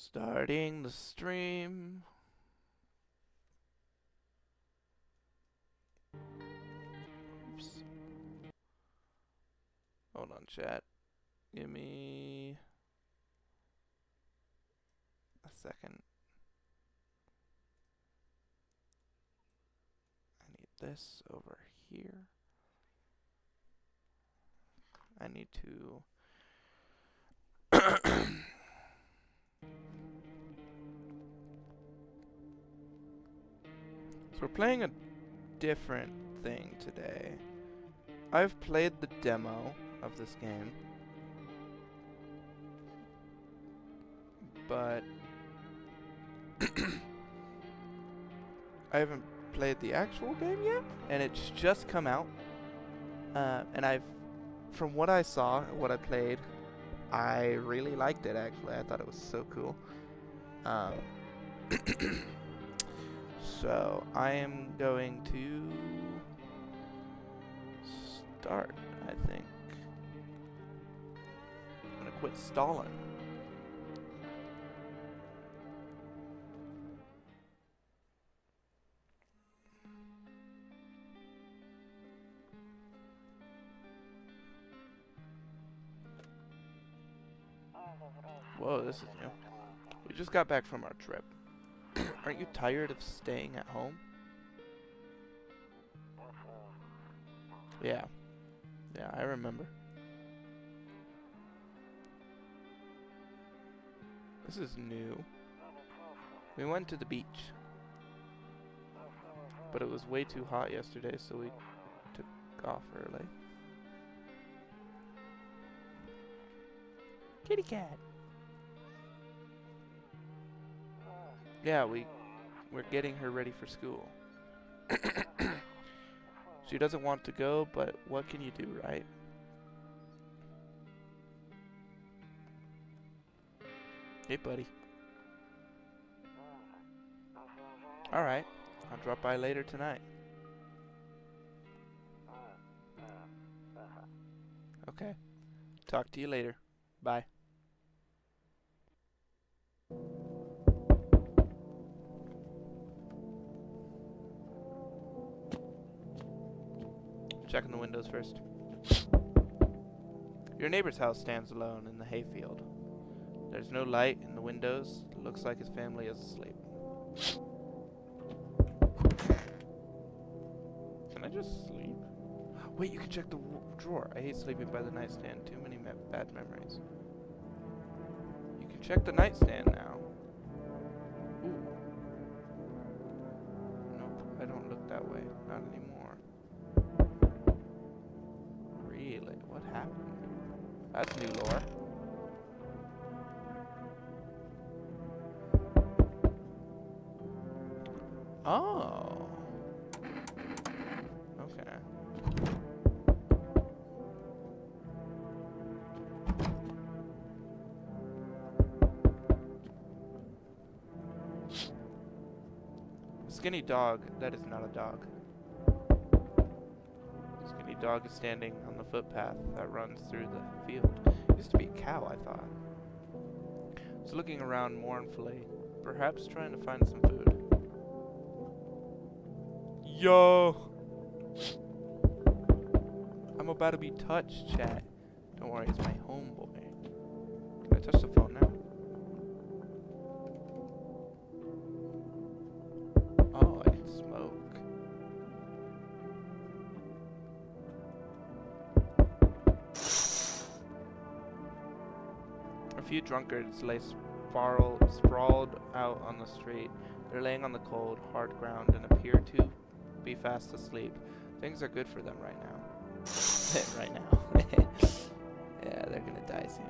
Starting the stream. Oops. Hold on, chat. Give me a second. I need this over here. I need to... So we're playing a different thing today. I've played the demo of this game, but I haven't played the actual game yet, and it's just come out. And from what I saw, what I played, I really liked it. Actually, I thought it was so cool. So I am going to start, I think. I'm gonna quit stalling. Whoa, this is new. We just got back from our trip. Aren't you tired of staying at home? Yeah. Yeah, I remember. This is new. We went to the beach. But it was way too hot yesterday, so we took off early. Kitty cat. Yeah, we're getting her ready for school. She doesn't want to go, but what can you do, right? Hey, buddy. Alright, I'll drop by later tonight. Okay. Talk to you later. Bye. Checking the windows first. Your neighbor's house stands alone in the hayfield. There's no light in the windows. It looks like his family is asleep. Can I just sleep? Wait, you can check the drawer. I hate sleeping by the nightstand. Too many bad memories. You can check the nightstand now. Ooh. Nope, I don't look that way. Not anymore. Really? What happened? That's new lore. Oh. Okay. Skinny dog. That is not a dog. Skinny dog is standing on the footpath that runs through the field. It used to be a cow, I thought. It's looking around mournfully, perhaps trying to find some food. Yo! I'm about to be touched, chat. Don't worry, it's my homeboy. Can I touch the phone now? Oh, I can smoke. A few drunkards lay sprawled out on the street. They're laying on the cold, hard ground and appear to be fast asleep. Things are good for them right now. Right now. Yeah, they're gonna die soon.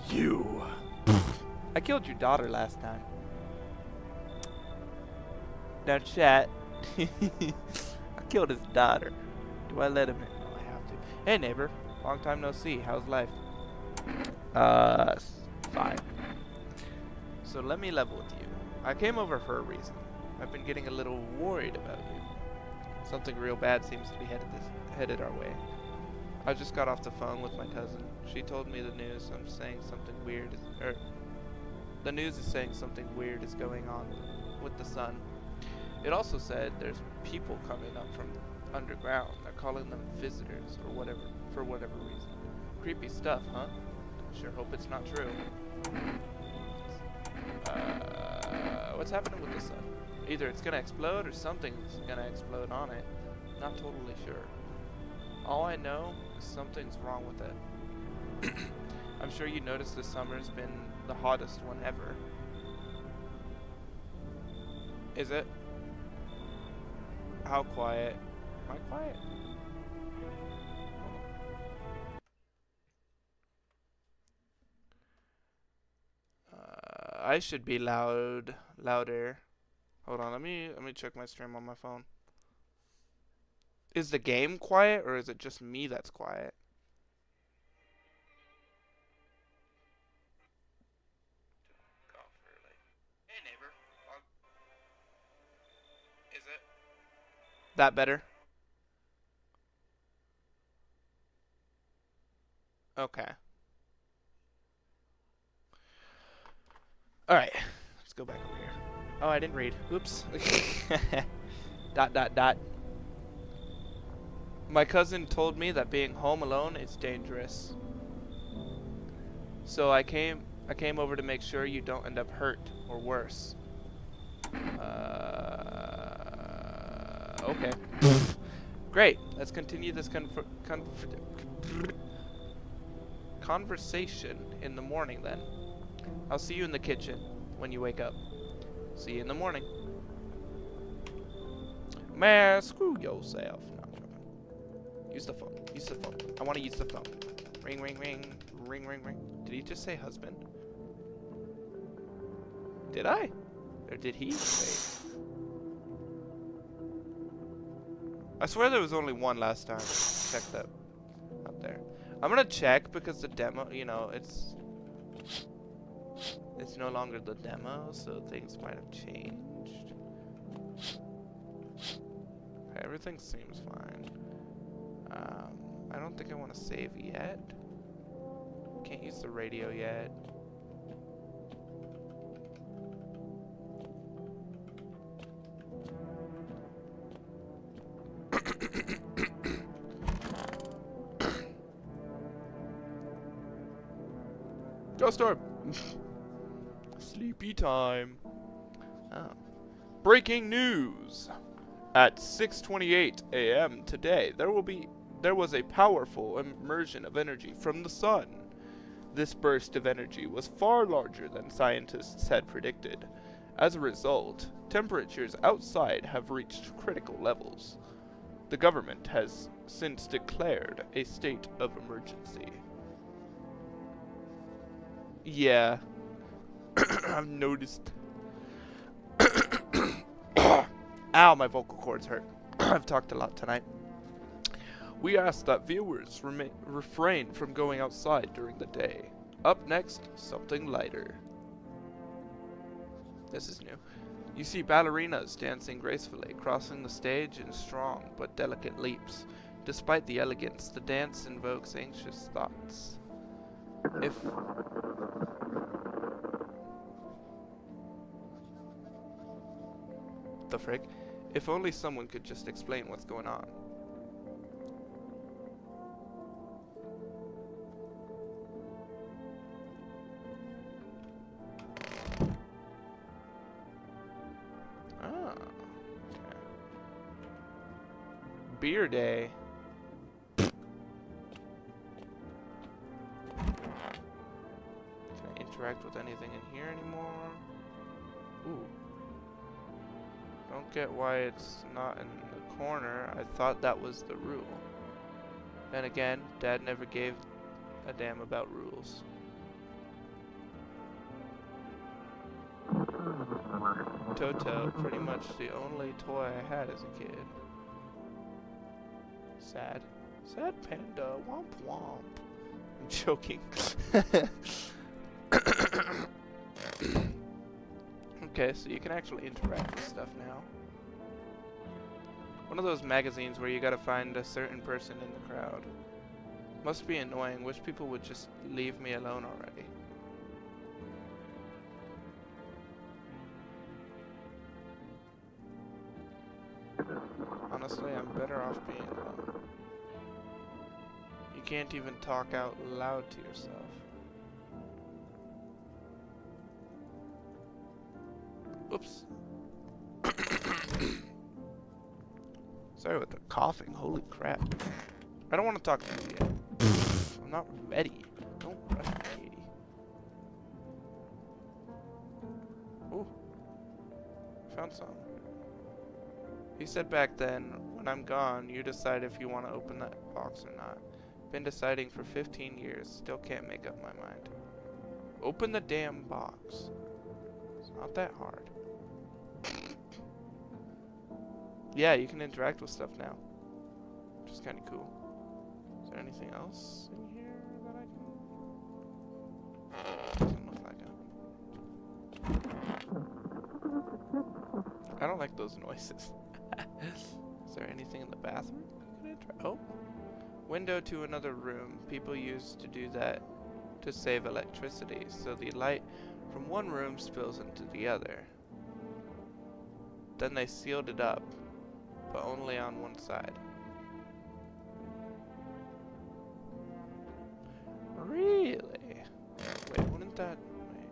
You! I killed your daughter last time. Now chat. I killed his daughter. Do I let him in? No, I have to. Hey neighbor. Long time no see. How's life? Fine. So let me level with you. I came over for a reason. I've been getting a little worried about you. Something real bad seems to be headed our way. I just got off the phone with my cousin. She told me the news. I'm saying something weird. The news is saying something weird is going on with the sun. It also said there's people coming up from underground. They're calling them visitors or whatever, for whatever reason. Creepy stuff, huh? Sure hope it's not true. What's happening with the sun? Either it's gonna explode or something's gonna explode on it. Not totally sure. All I know is something's wrong with it. I'm sure you noticed this summer's been the hottest one ever. Is it? How quiet? Am I quiet? I should be louder. Hold on, let me check my stream on my phone. Is the game quiet or is it just me that's quiet? Hey neighbor. Is it that better? Okay. Alright, let's go back over here. Oh, I didn't read. Oops. ... My cousin told me that being home alone is dangerous. So I came over to make sure you don't end up hurt or worse. Okay. Great. Let's continue this conversation in the morning then. I'll see you in the kitchen when you wake up. See you in the morning. Man, screw yourself. No, I'm joking. Use the phone. Use the phone. I want to use the phone. Ring, ring, ring. Ring, ring, ring. Did he just say husband? Did I? Or did he? Wait. I swear there was only one last time. Check that up there. I'm gonna check because the demo, you know, it's no longer the demo, so things might have changed. Okay, everything seems fine. I don't think I want to save yet. Can't use the radio yet. Ghost orb. Sleepy time. Oh. Breaking news. At 6:28 a.m. today, there was a powerful immersion of energy from the sun. This burst of energy was far larger than scientists had predicted. As a result, temperatures outside have reached critical levels. The government has since declared a state of emergency. Yeah. I've noticed. Ow, my vocal cords hurt. I've talked a lot tonight. We ask that viewers refrain from going outside during the day. Up next, something lighter. This is new. You see ballerinas dancing gracefully, crossing the stage in strong but delicate leaps. Despite the elegance, the dance invokes anxious thoughts. If... the frig? If only someone could just explain what's going on. Ah. Okay. Beer day. Can I interact with anything in here anymore? Ooh. Don't get why it's not in the corner. I thought that was the rule. Then again, Dad never gave a damn about rules. Toto, pretty much the only toy I had as a kid. Sad. Sad panda, womp womp. I'm joking. Okay, so you can actually interact with stuff now. One of those magazines where you gotta find a certain person in the crowd. Must be annoying. Wish people would just leave me alone already. Honestly, I'm better off being alone. You can't even talk out loud to yourself. Oops. Sorry with the coughing. Holy crap. I don't want to talk to you yet. I'm not ready. Don't rush me, Katie. Ooh. Found some. He said back then, when I'm gone, you decide if you want to open that box or not. Been deciding for 15 years. Still can't make up my mind. Open the damn box. It's not that hard. Yeah, you can interact with stuff now, which is kind of cool. Is there anything else in here that I can... Doesn't look like it. I don't like those noises. Is there anything in the bathroom? Oh, window to another room. People used to do that to save electricity, so the light from one room spills into the other. Then they sealed it up, but only on one side. Really? Wait, wouldn't that... Wait.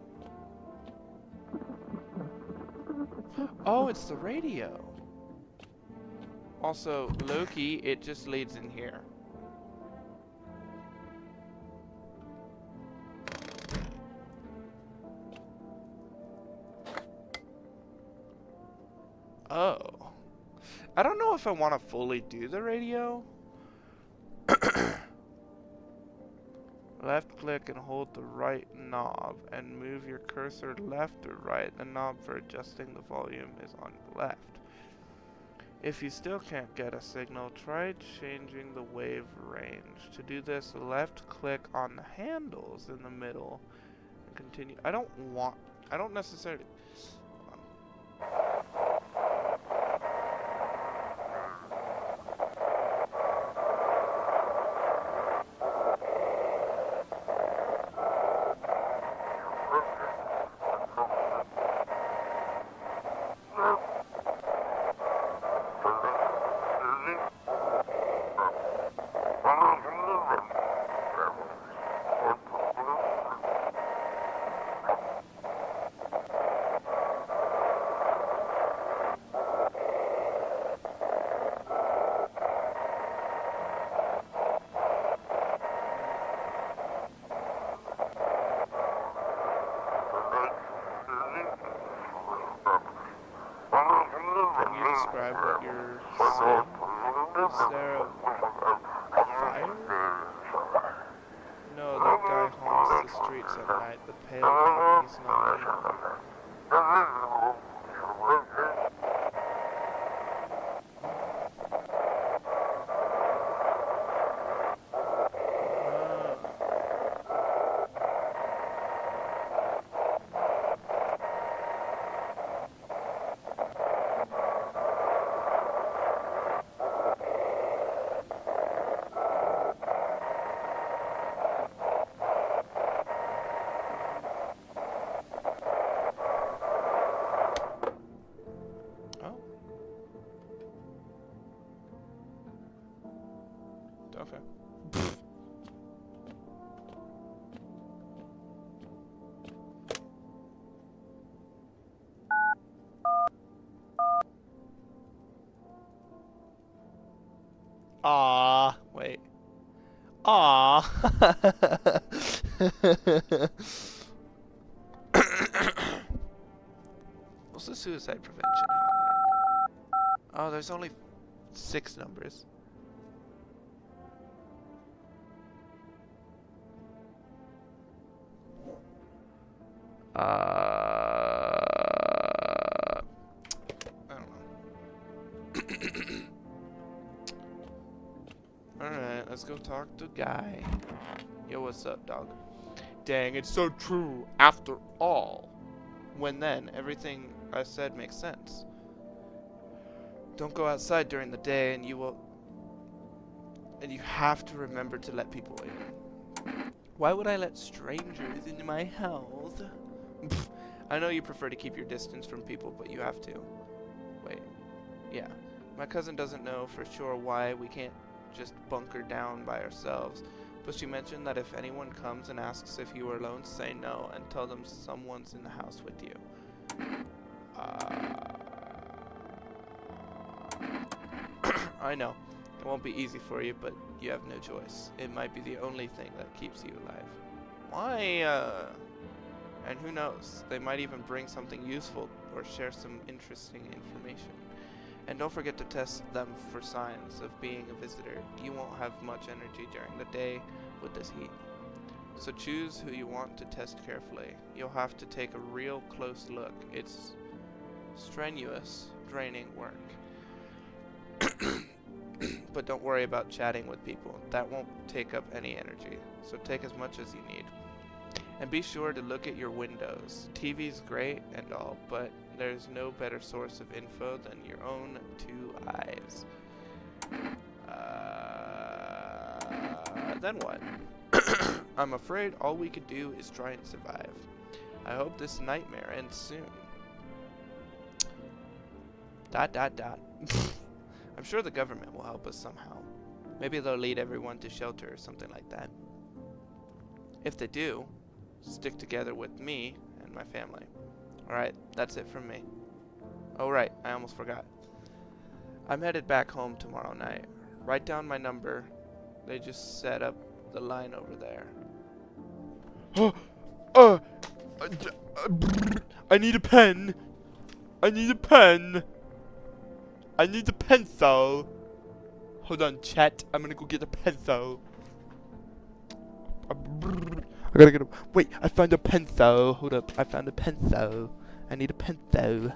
Oh, it's the radio. Also, Loki, it just leads in here. Oh. I don't know if I want to fully do the radio. Left click and hold the right knob and move your cursor left or right. The knob for adjusting the volume is on the left. If you still can't get a signal, try changing the wave range. To do this, left click on the handles in the middle and continue. I don't necessarily... Describe what you're saying. Is there a fire? No, that guy haunts the streets at night. The pale one, he's not anymore. Okay. Ah, wait. Ah. What's the suicide prevention hotline? Oh, there's only 6 numbers. I don't know. Alright, let's go talk to Guy. Yo, what's up, dog? Dang, it's so true. After all. When then, everything I said makes sense. Don't go outside during the day and you will... And you have to remember to let people in. Why would I let strangers into my house? I know you prefer to keep your distance from people, but you have to. Wait. Yeah. My cousin doesn't know for sure why we can't just bunker down by ourselves, but she mentioned that if anyone comes and asks if you are alone, say no and tell them someone's in the house with you. I know. It won't be easy for you, but you have no choice. It might be the only thing that keeps you alive. Why, and who knows, they might even bring something useful or share some interesting information. And don't forget to test them for signs of being a visitor. You won't have much energy during the day with this heat. So choose who you want to test carefully. You'll have to take a real close look. It's strenuous, draining work. But don't worry about chatting with people. That won't take up any energy. So take as much as you need. And be sure to look at your windows. TV's great and all, but there's no better source of info than your own two eyes. Then what? I'm afraid all we could do is try and survive. I hope this nightmare ends soon. ... I'm sure the government will help us somehow. Maybe they'll lead everyone to shelter or something like that. If they do, stick together with me and my family. Alright, that's it from me. Oh right, I almost forgot. I'm headed back home tomorrow night. Write down my number. They just set up the line over there. I need a pen. I need a pen. I need a pencil. Hold on, chat. I'm gonna go get a pencil. I gotta get a... Wait, I found a pencil. Hold up, I found a pencil. I need a pencil.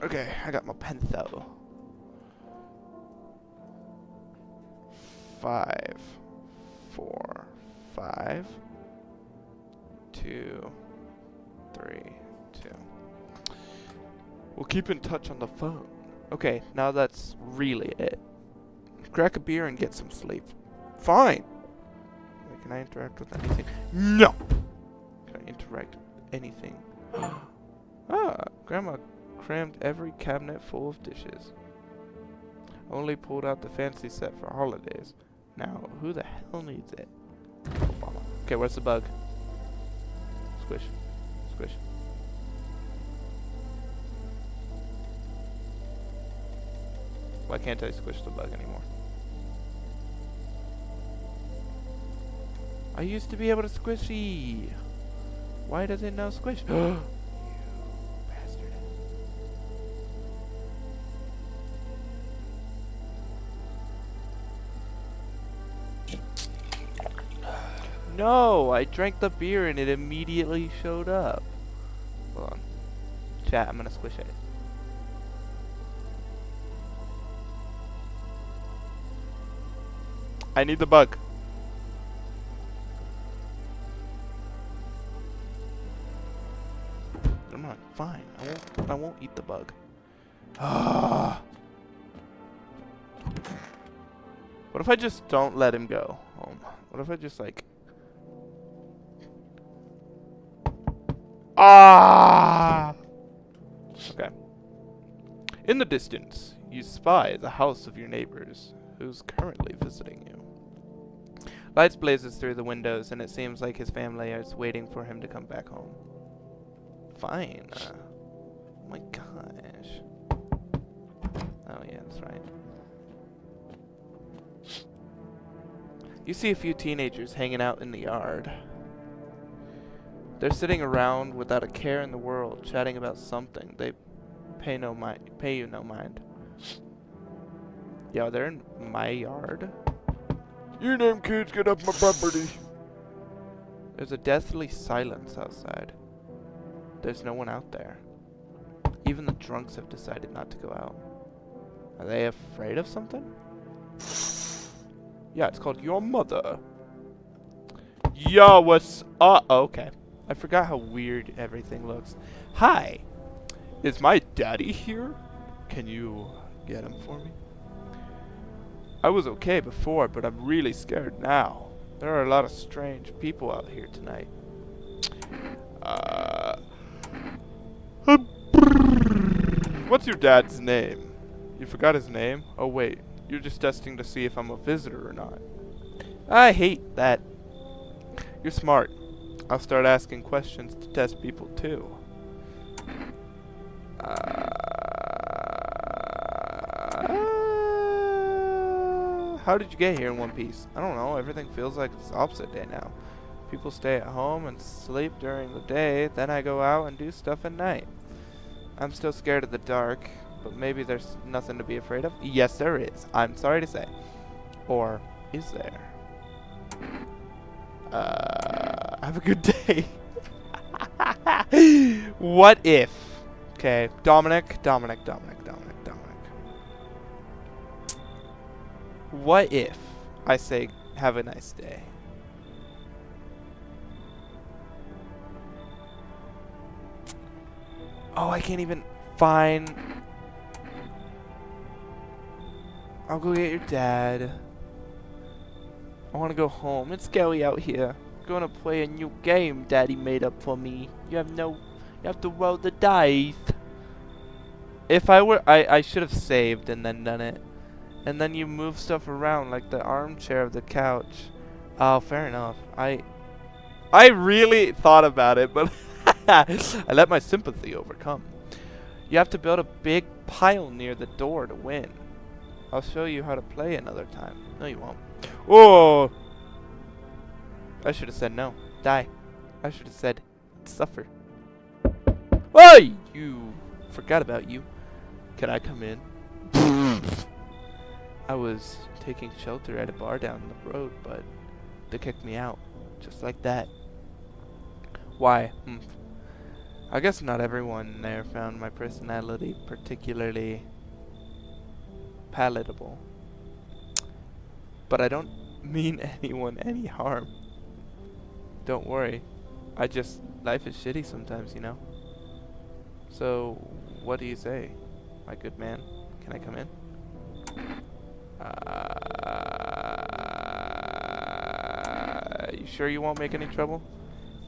Okay, I got my pencil. 5, 4, 5, 2, 3, 2. We'll keep in touch on the phone. Okay, now that's really it. Crack a beer and get some sleep. Fine. Wait, can I interact with anything? No! Can I interact with anything? Grandma crammed every cabinet full of dishes. Only pulled out the fancy set for holidays. Now, who the hell needs it? Obama. Okay, where's the bug? Squish. Squish. Why can't I squish the bug anymore? I used to be able to squishy. Why does it now squish? You bastard. No, I drank the beer and it immediately showed up. Hold on. Chat, I'm gonna squish it. I need the bug. Come on, fine. I won't eat the bug. Ah. What if I just don't let him go home? What if I just like... Ah! Okay. In the distance, you spy the house of your neighbors, who's currently visiting you. Lights blazes through the windows, and it seems like his family is waiting for him to come back home. Fine. Oh my gosh. Oh yeah, that's right. You see a few teenagers hanging out in the yard. They're sitting around without a care in the world, chatting about something. They pay you no mind. Yo, they're in my yard. You damn kids, get off my property. There's a deathly silence outside. There's no one out there. Even the drunks have decided not to go out. Are they afraid of something? Yeah, it's called Your Mother. Yo, what's up? Oh, okay. I forgot how weird everything looks. Hi. Is my daddy here? Can you get him for me? I was okay before, but I'm really scared now. There are a lot of strange people out here tonight. What's your dad's name? You forgot his name? Oh wait, you're just testing to see if I'm a visitor or not. I hate that. You're smart. I'll start asking questions to test people too. How did you get here in one piece? I don't know, everything feels like it's opposite day now. People stay at home and sleep during the day, then I go out and do stuff at night. I'm still scared of the dark, but maybe there's nothing to be afraid of. Yes, there is. I'm sorry to say. Or is there? Have a good day. What if? Okay, Dominic. What if I say, have a nice day? Oh, I can't even find... I'll go get your dad. I want to go home. It's scary out here. I'm gonna play a new game Daddy made up for me. You have to roll the dice. If I were... I should have saved and then done it. And then you move stuff around like the armchair of the couch. Oh, fair enough. I really thought about it, but I let my sympathy overcome. You have to build a big pile near the door to win. I'll show you how to play another time. No, you won't. Oh! I should have said no. Die. I should have said suffer. Hey! You. Forgot about you. Can I come in? I was taking shelter at a bar down the road, but they kicked me out. Just like that. Why? I guess not everyone there found my personality particularly palatable. But I don't mean anyone any harm. Don't worry. Life is shitty sometimes, you know? So, what do you say, my good man? Can I come in? You sure you won't make any trouble?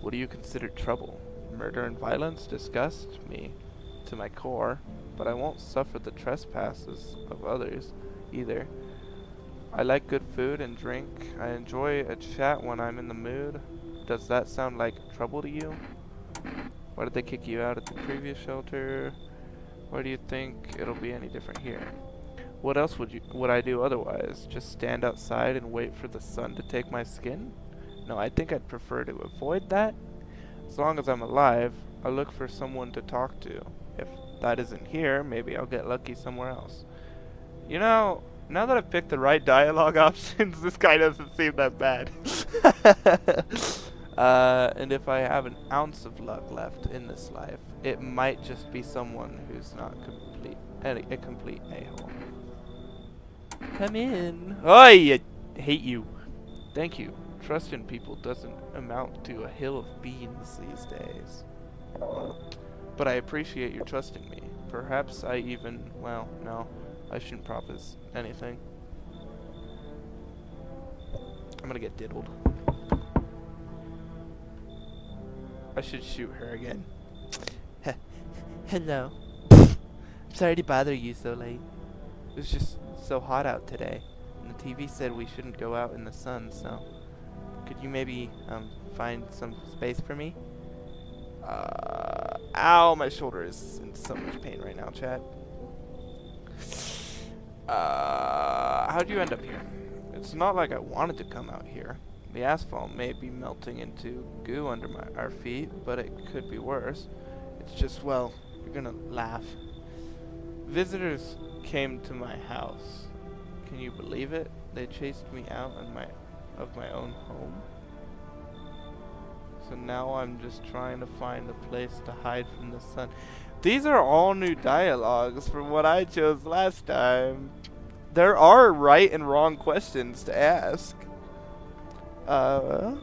What do you consider trouble? Murder and violence disgust me to my core, but I won't suffer the trespasses of others either. I like good food and drink. I enjoy a chat when I'm in the mood. Does that sound like trouble to you? Why did they kick you out at the previous shelter? Why do you think it'll be any different here? What else would I do otherwise? Just stand outside and wait for the sun to take my skin? No, I think I'd prefer to avoid that. As long as I'm alive, I'll look for someone to talk to. If that isn't here, maybe I'll get lucky somewhere else. You know, now that I've picked the right dialogue options, this guy doesn't seem that bad. And if I have an ounce of luck left in this life, it might just be someone who's not a complete a-hole. Come in. I hate you. Thank you. Trust in people doesn't amount to a hill of beans these days. But I appreciate your trusting me. Perhaps I even, well, no, I shouldn't promise anything. I'm gonna get diddled. I should shoot her again. Hello. I'm sorry to bother you so late. It was just so hot out today, and the TV said we shouldn't go out in the sun, so could you maybe find some space for me? Ow, my shoulder is in so much pain right now, chat. How'd you end up here? It's not like I wanted to come out here. The asphalt may be melting into goo under our feet, but it could be worse. It's just, well, you're gonna laugh. Visitors came to my house. Can you believe it? They chased me out of my own home. So now I'm just trying to find a place to hide from the sun. These are all new dialogues from what I chose last time. There are right and wrong questions to ask. Because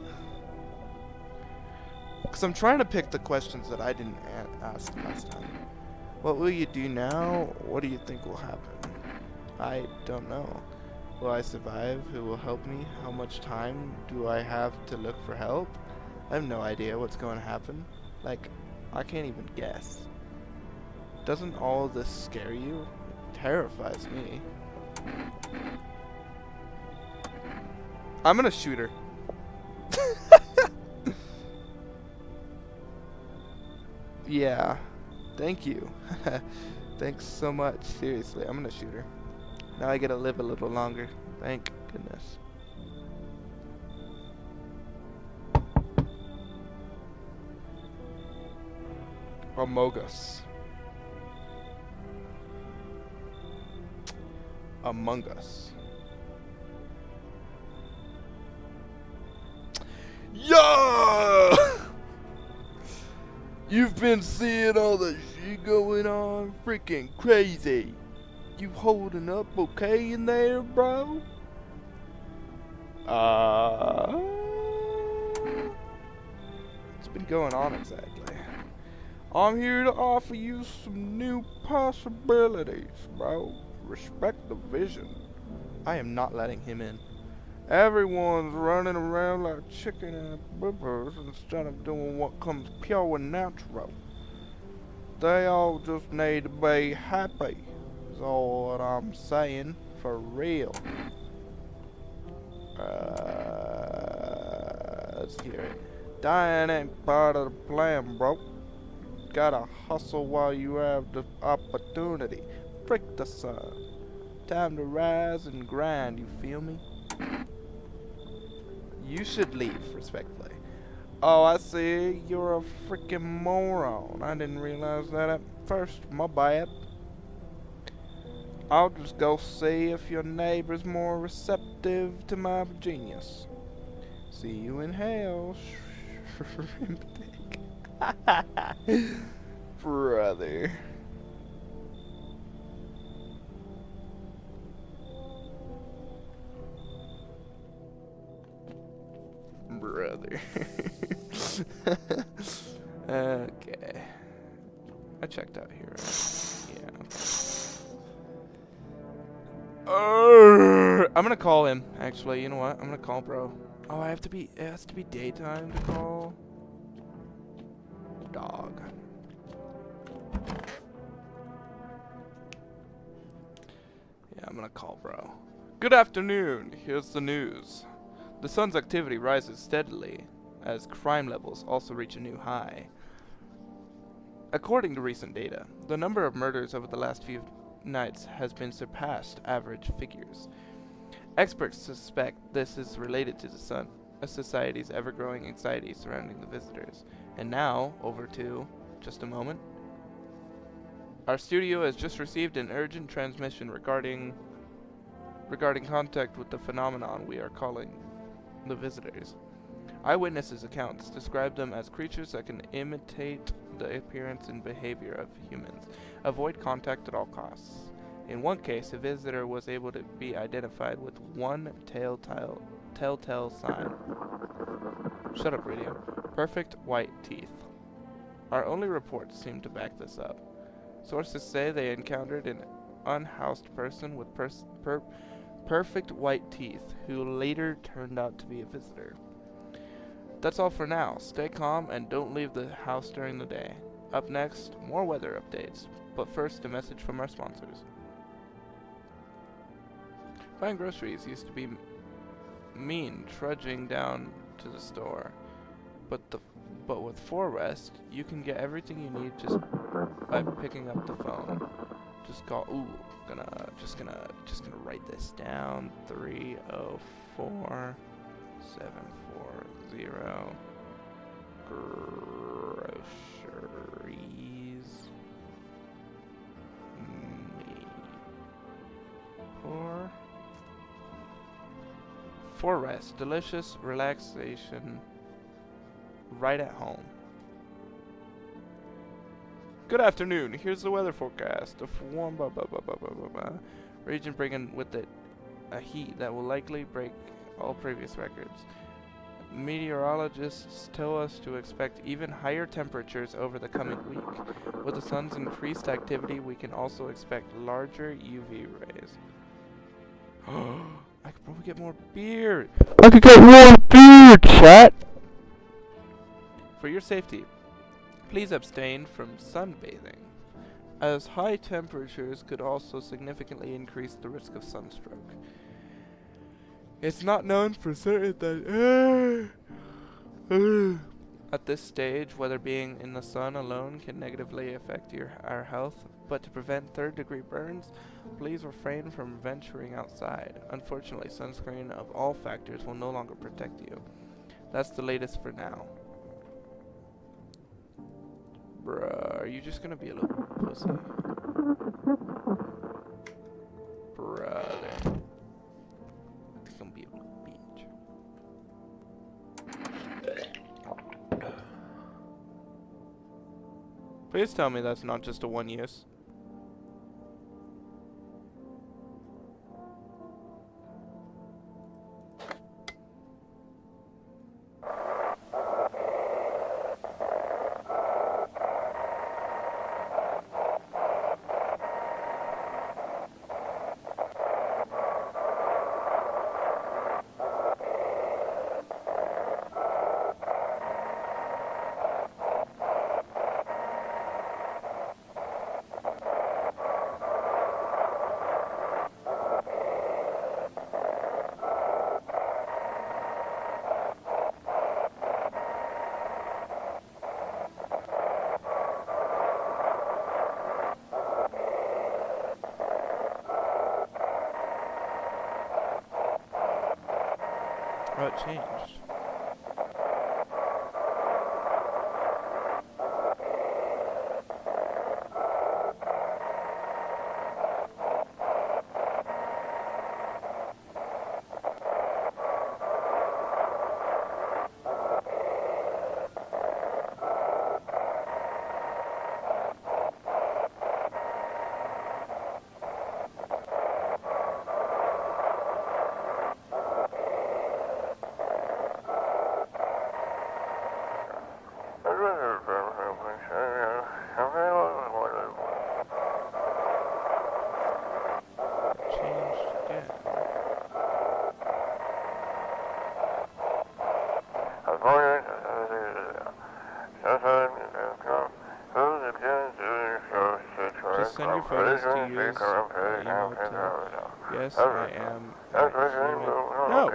I'm trying to pick the questions that I didn't ask last time. What will you do now? What do you think will happen? I don't know. Will I survive? Who will help me? How much time do I have to look for help? I have no idea what's going to happen. Like, I can't even guess. Doesn't all this scare you? It terrifies me. I'm gonna shoot her. Yeah. Thank you. Thanks so much. Seriously, I'm gonna shoot her. Now I get to live a little longer. Thank goodness. Among Us. Among Us. Yo! You've been seeing all the shit going on? Freaking crazy. You holding up okay in there, bro? What's been going on exactly? I'm here to offer you some new possibilities, bro. Respect the vision. I am not letting him in. Everyone's running around like chicken and bubbers instead of doing what comes pure and natural. They all just need to be happy, is all what I'm saying, for real. Let's hear it. Dying ain't part of the plan, bro. Gotta hustle while you have the opportunity. Freak the sun. Time to rise and grind, you feel me? You should leave, respectfully. Oh, I see. You're a freaking moron. I didn't realize that at first. My bad. I'll just go see if your neighbor's more receptive to my genius. See you in hell. Brother. Brother. Okay. I checked out here, right? Yeah, okay. I'm gonna call him, actually. You know what? I'm gonna call bro. Oh, it has to be daytime to call. Dog. Yeah, I'm gonna call bro. Good afternoon. Here's the news. The sun's activity rises steadily as crime levels also reach a new high. According to recent data, the number of murders over the last few nights has been surpassed average figures. Experts suspect this is related to the sun, a society's ever-growing anxiety surrounding the visitors. And now, over to just a moment. Our studio has just received an urgent transmission regarding contact with the phenomenon we are calling the visitors. Eyewitnesses' accounts describe them as creatures that can imitate the appearance and behavior of humans. Avoid contact at all costs. In one case, a visitor was able to be identified with one telltale sign. Shut up, radio. Perfect white teeth. Our only reports seem to back this up. Sources say they encountered an unhoused person with perfect white teeth who later turned out to be a visitor. That's all for now. Stay calm and don't leave the house during the day. Up next, more weather updates. But first, a message from our sponsors. Buying groceries used to be mean trudging down to the store. But with Forrest, you can get everything you need just by picking up the phone. Just call. Ooh, just gonna write this down. 304 740 groceries. Me. Poor. Forrest, delicious relaxation right at home. Good afternoon. Here's the weather forecast. A warm region bringing with it a heat that will likely break all previous records. Meteorologists tell us to expect even higher temperatures over the coming week. With the sun's increased activity, we can also expect larger UV rays. I could probably get more beer. I could get more beer, chat. For your safety, please abstain from sunbathing, as high temperatures could also significantly increase the risk of sunstroke. It's not known for certain that at this stage, whether being in the sun alone can negatively affect our health, but to prevent third-degree burns, please refrain from venturing outside. Unfortunately, sunscreen of all factors will no longer protect you. That's the latest for now. Bruh, are you just gonna be a little pussy? Brother. It's gonna be a little bitch. Please tell me that's not just a one use. Oh, it changed. Just send your photos to use email to. Yes, I am No!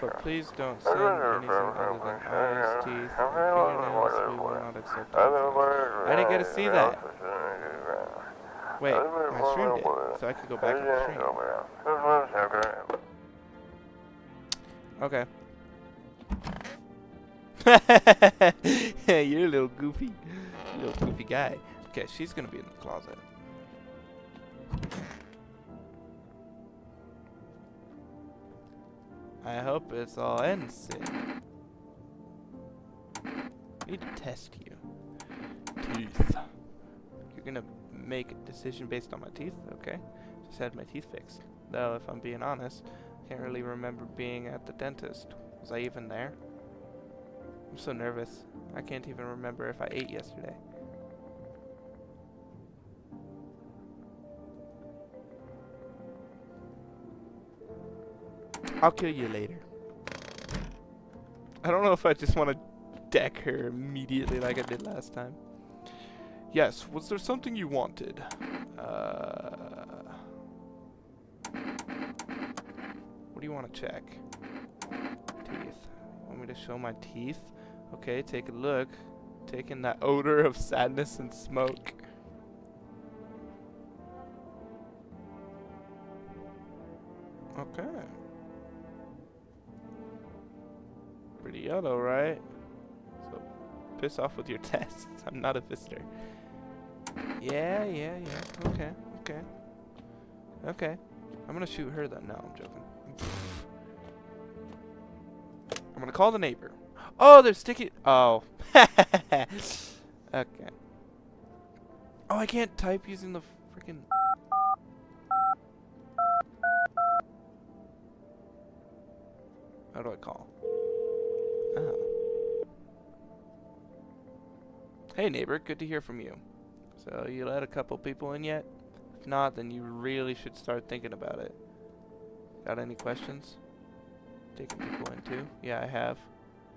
But please don't send anything other than eyes, teeth, and fingernails. We will not accept anything. I didn't get to see that. Wait, my stream did, so I could go back to the stream. Okay. You're a little goofy. Little goofy guy. Okay, she's gonna be in the closet. I hope it's all ends soon. I need to test you. Teeth. You're gonna make a decision based on my teeth, okay? Just had my teeth fixed. Though, if I'm being honest, I can't really remember being at the dentist. Was I even there? I'm so nervous. I can't even remember if I ate yesterday. I'll kill you later. I don't know if I just want to deck her immediately like I did last time. Yes, was there something you wanted? What do you want to check? Teeth. Want me to show my teeth? Okay, take a look. Taking that odor of sadness and smoke. Okay. Pretty yellow, right? So, piss off with your tests. I'm not a visitor. Yeah. Okay. I'm gonna shoot her then. No, I'm joking. I'm gonna call the neighbor. Oh, they're sticky. Oh. Okay. Oh, I can't type using the freaking. How do I call? Oh. Hey neighbor, good to hear from you. So you let a couple people in yet? If not, then you really should start thinking about it. Got any questions? Taking people in too? Yeah, I have.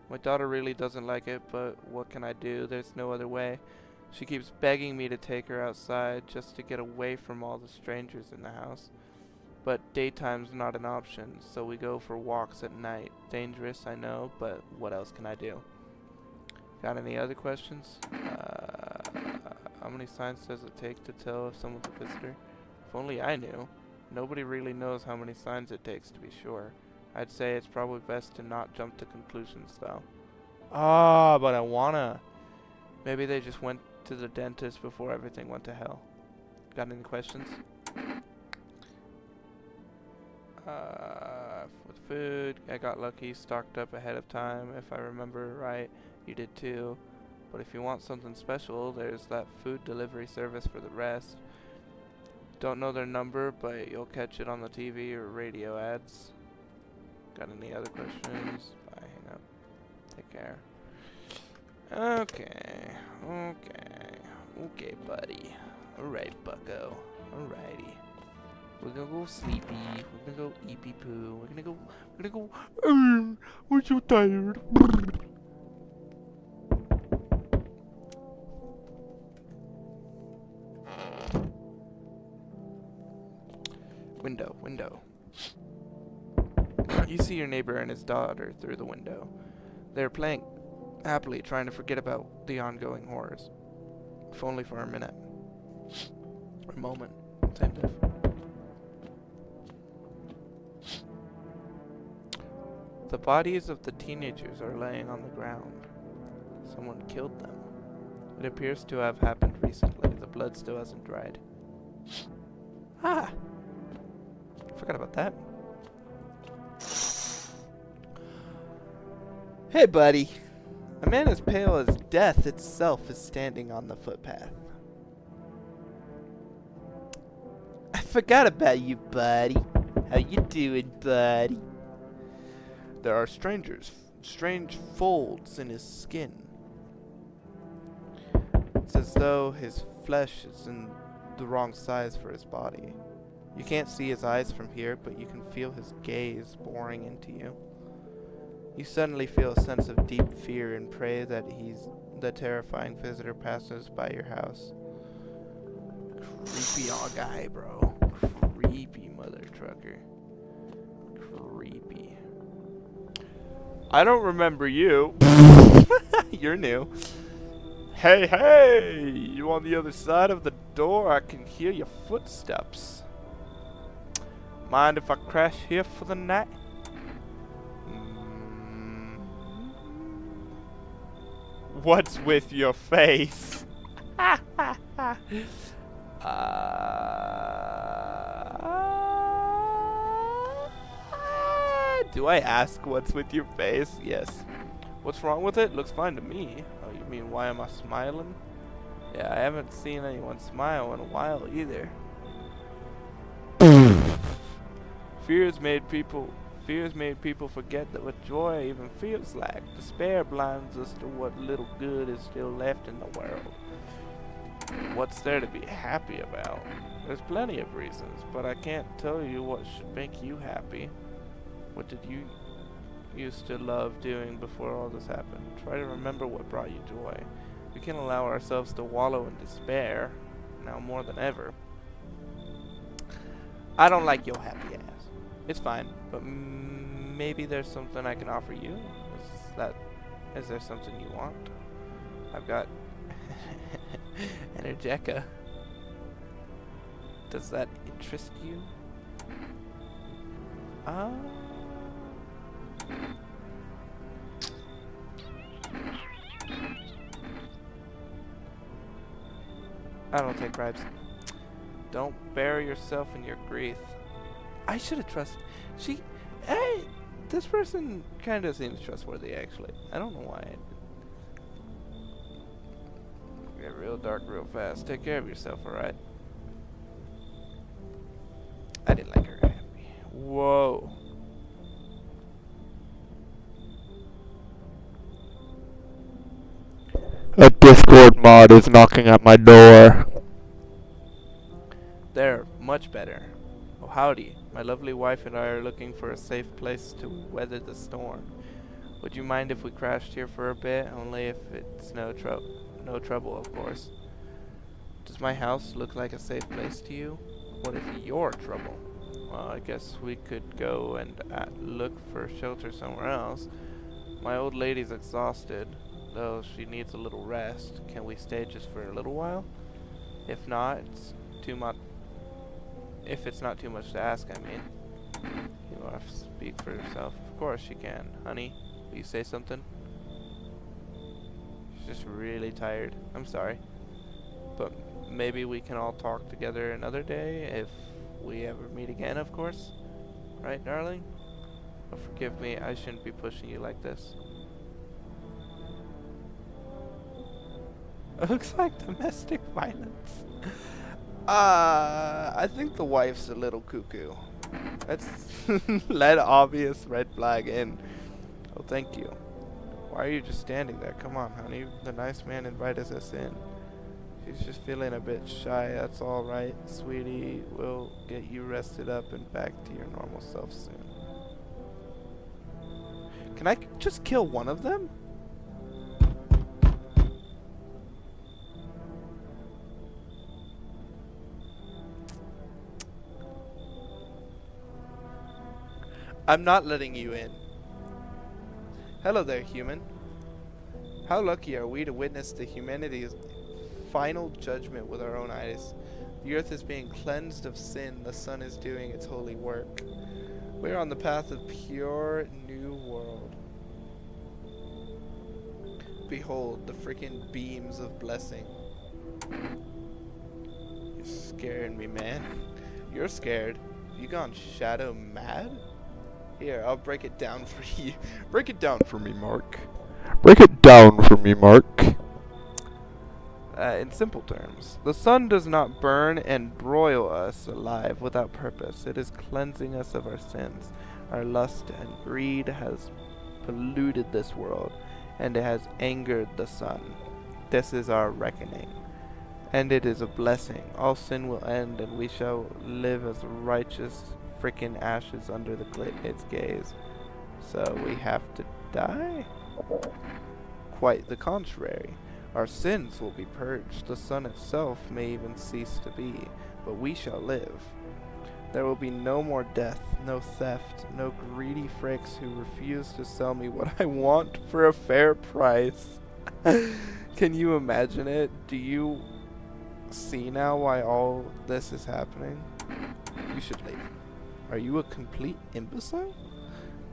My daughter really doesn't like it, but what can I do? There's no other way. She keeps begging me to take her outside just to get away from all the strangers in the house. But daytime's not an option, so we go for walks at night. Dangerous, I know, but what else can I do? Got any other questions? How many signs does it take to tell if someone's a visitor? If only I knew. Nobody really knows how many signs it takes to be sure. I'd say it's probably best to not jump to conclusions, though. Ah, but I wanna. Maybe they just went to the dentist before everything went to hell. Got any questions? With food, I got lucky, stocked up ahead of time. If I remember right, you did too. But if you want something special, there's that food delivery service for the rest. Don't know their number, but you'll catch it on the TV or radio ads. Got any other questions? Bye, hang up. Take care. Okay, buddy. Alright, bucko. Alrighty. We're gonna go sleepy. We're gonna go eepy poo. We're gonna go, we're so tired. Window. You see your neighbor and his daughter through the window. They're playing happily, trying to forget about the ongoing horrors. If only for a minute. Or a moment. Same diff. The bodies of the teenagers are laying on the ground. Someone killed them. It appears to have happened recently. The blood still hasn't dried. Ah! Forgot about that. Hey, buddy. A man as pale as death itself is standing on the footpath. I forgot about you, buddy. How you doing, buddy? There are strange folds in his skin. It's as though his flesh is in the wrong size for his body. You can't see his eyes from here, but you can feel his gaze boring into you. You suddenly feel a sense of deep fear and pray that the terrifying visitor passes by your house. Creepy old guy, bro. Creepy mother trucker. Creepy. I don't remember you. You're new. Hey, you on the other side of the door? I can hear your footsteps. Mind if I crash here for the night? What's with your face? Do I ask what's with your face? Yes. What's wrong with it? Looks fine to me. Oh, you mean why am I smiling? Yeah, I haven't seen anyone smile in a while either. Fears made people forget that what joy even feels like. Despair blinds us to what little good is still left in the world. What's there to be happy about? There's plenty of reasons, but I can't tell you what should make you happy. What did you used to love doing before all this happened? Try to remember what brought you joy. We can't allow ourselves to wallow in despair, now more than ever. I don't like your happy ass. It's fine, but maybe there's something I can offer you. Is there something you want? I've got Energeca. Does that interest you? I don't take bribes. Don't bury yourself in your grief. I should have trusted. This person kind of seems trustworthy, actually. I don't know why. Get real dark real fast. Take care of yourself, alright? I didn't like her happy. Whoa. A Discord mod is knocking at my door. There, much better. Oh, howdy. My lovely wife and I are looking for a safe place to weather the storm. Would you mind if we crashed here for a bit? Only if it's no trouble, of course. Does my house look like a safe place to you? What if you're trouble? Well, I guess we could go and look for shelter somewhere else. My old lady's exhausted, though she needs a little rest. Can we stay just for a little while? If not, too much. If it's not too much to ask, I mean. You will have to speak for yourself. Of course you can. Honey, will you say something? She's just really tired. I'm sorry. But maybe we can all talk together another day if we ever meet again, of course. Right, darling? Oh, forgive me, I shouldn't be pushing you like this. It looks like domestic violence. I think the wife's a little cuckoo. Let's let obvious red flag in. Oh, thank you. Why are you just standing there? Come on, honey. The nice man invited us in. She's just feeling a bit shy. That's all right, sweetie. We'll get you rested up and back to your normal self soon. Can I just kill one of them? I'm not letting you in. Hello there, human. How lucky are we to witness the humanity's final judgment with our own eyes. The earth is being cleansed of sin. The sun is doing its holy work. We are on the path of pure new world. Behold the freaking beams of blessing. You're scaring me, man. You're scared. You gone shadow mad? Here, I'll break it down for you. Break it down for me, Mark. Break it down for me, Mark. In simple terms, the sun does not burn and broil us alive without purpose. It is cleansing us of our sins. Our lust and greed has polluted this world, and it has angered the sun. This is our reckoning, and it is a blessing. All sin will end, and we shall live as righteous frickin' ashes under its gaze. So we have to die? Quite the contrary. Our sins will be purged. The sun itself may even cease to be, but we shall live. There will be no more death, no theft, no greedy fricks who refuse to sell me what I want for a fair price. Can you imagine it? Do you see now why all this is happening? You should leave. Are you a complete imbecile?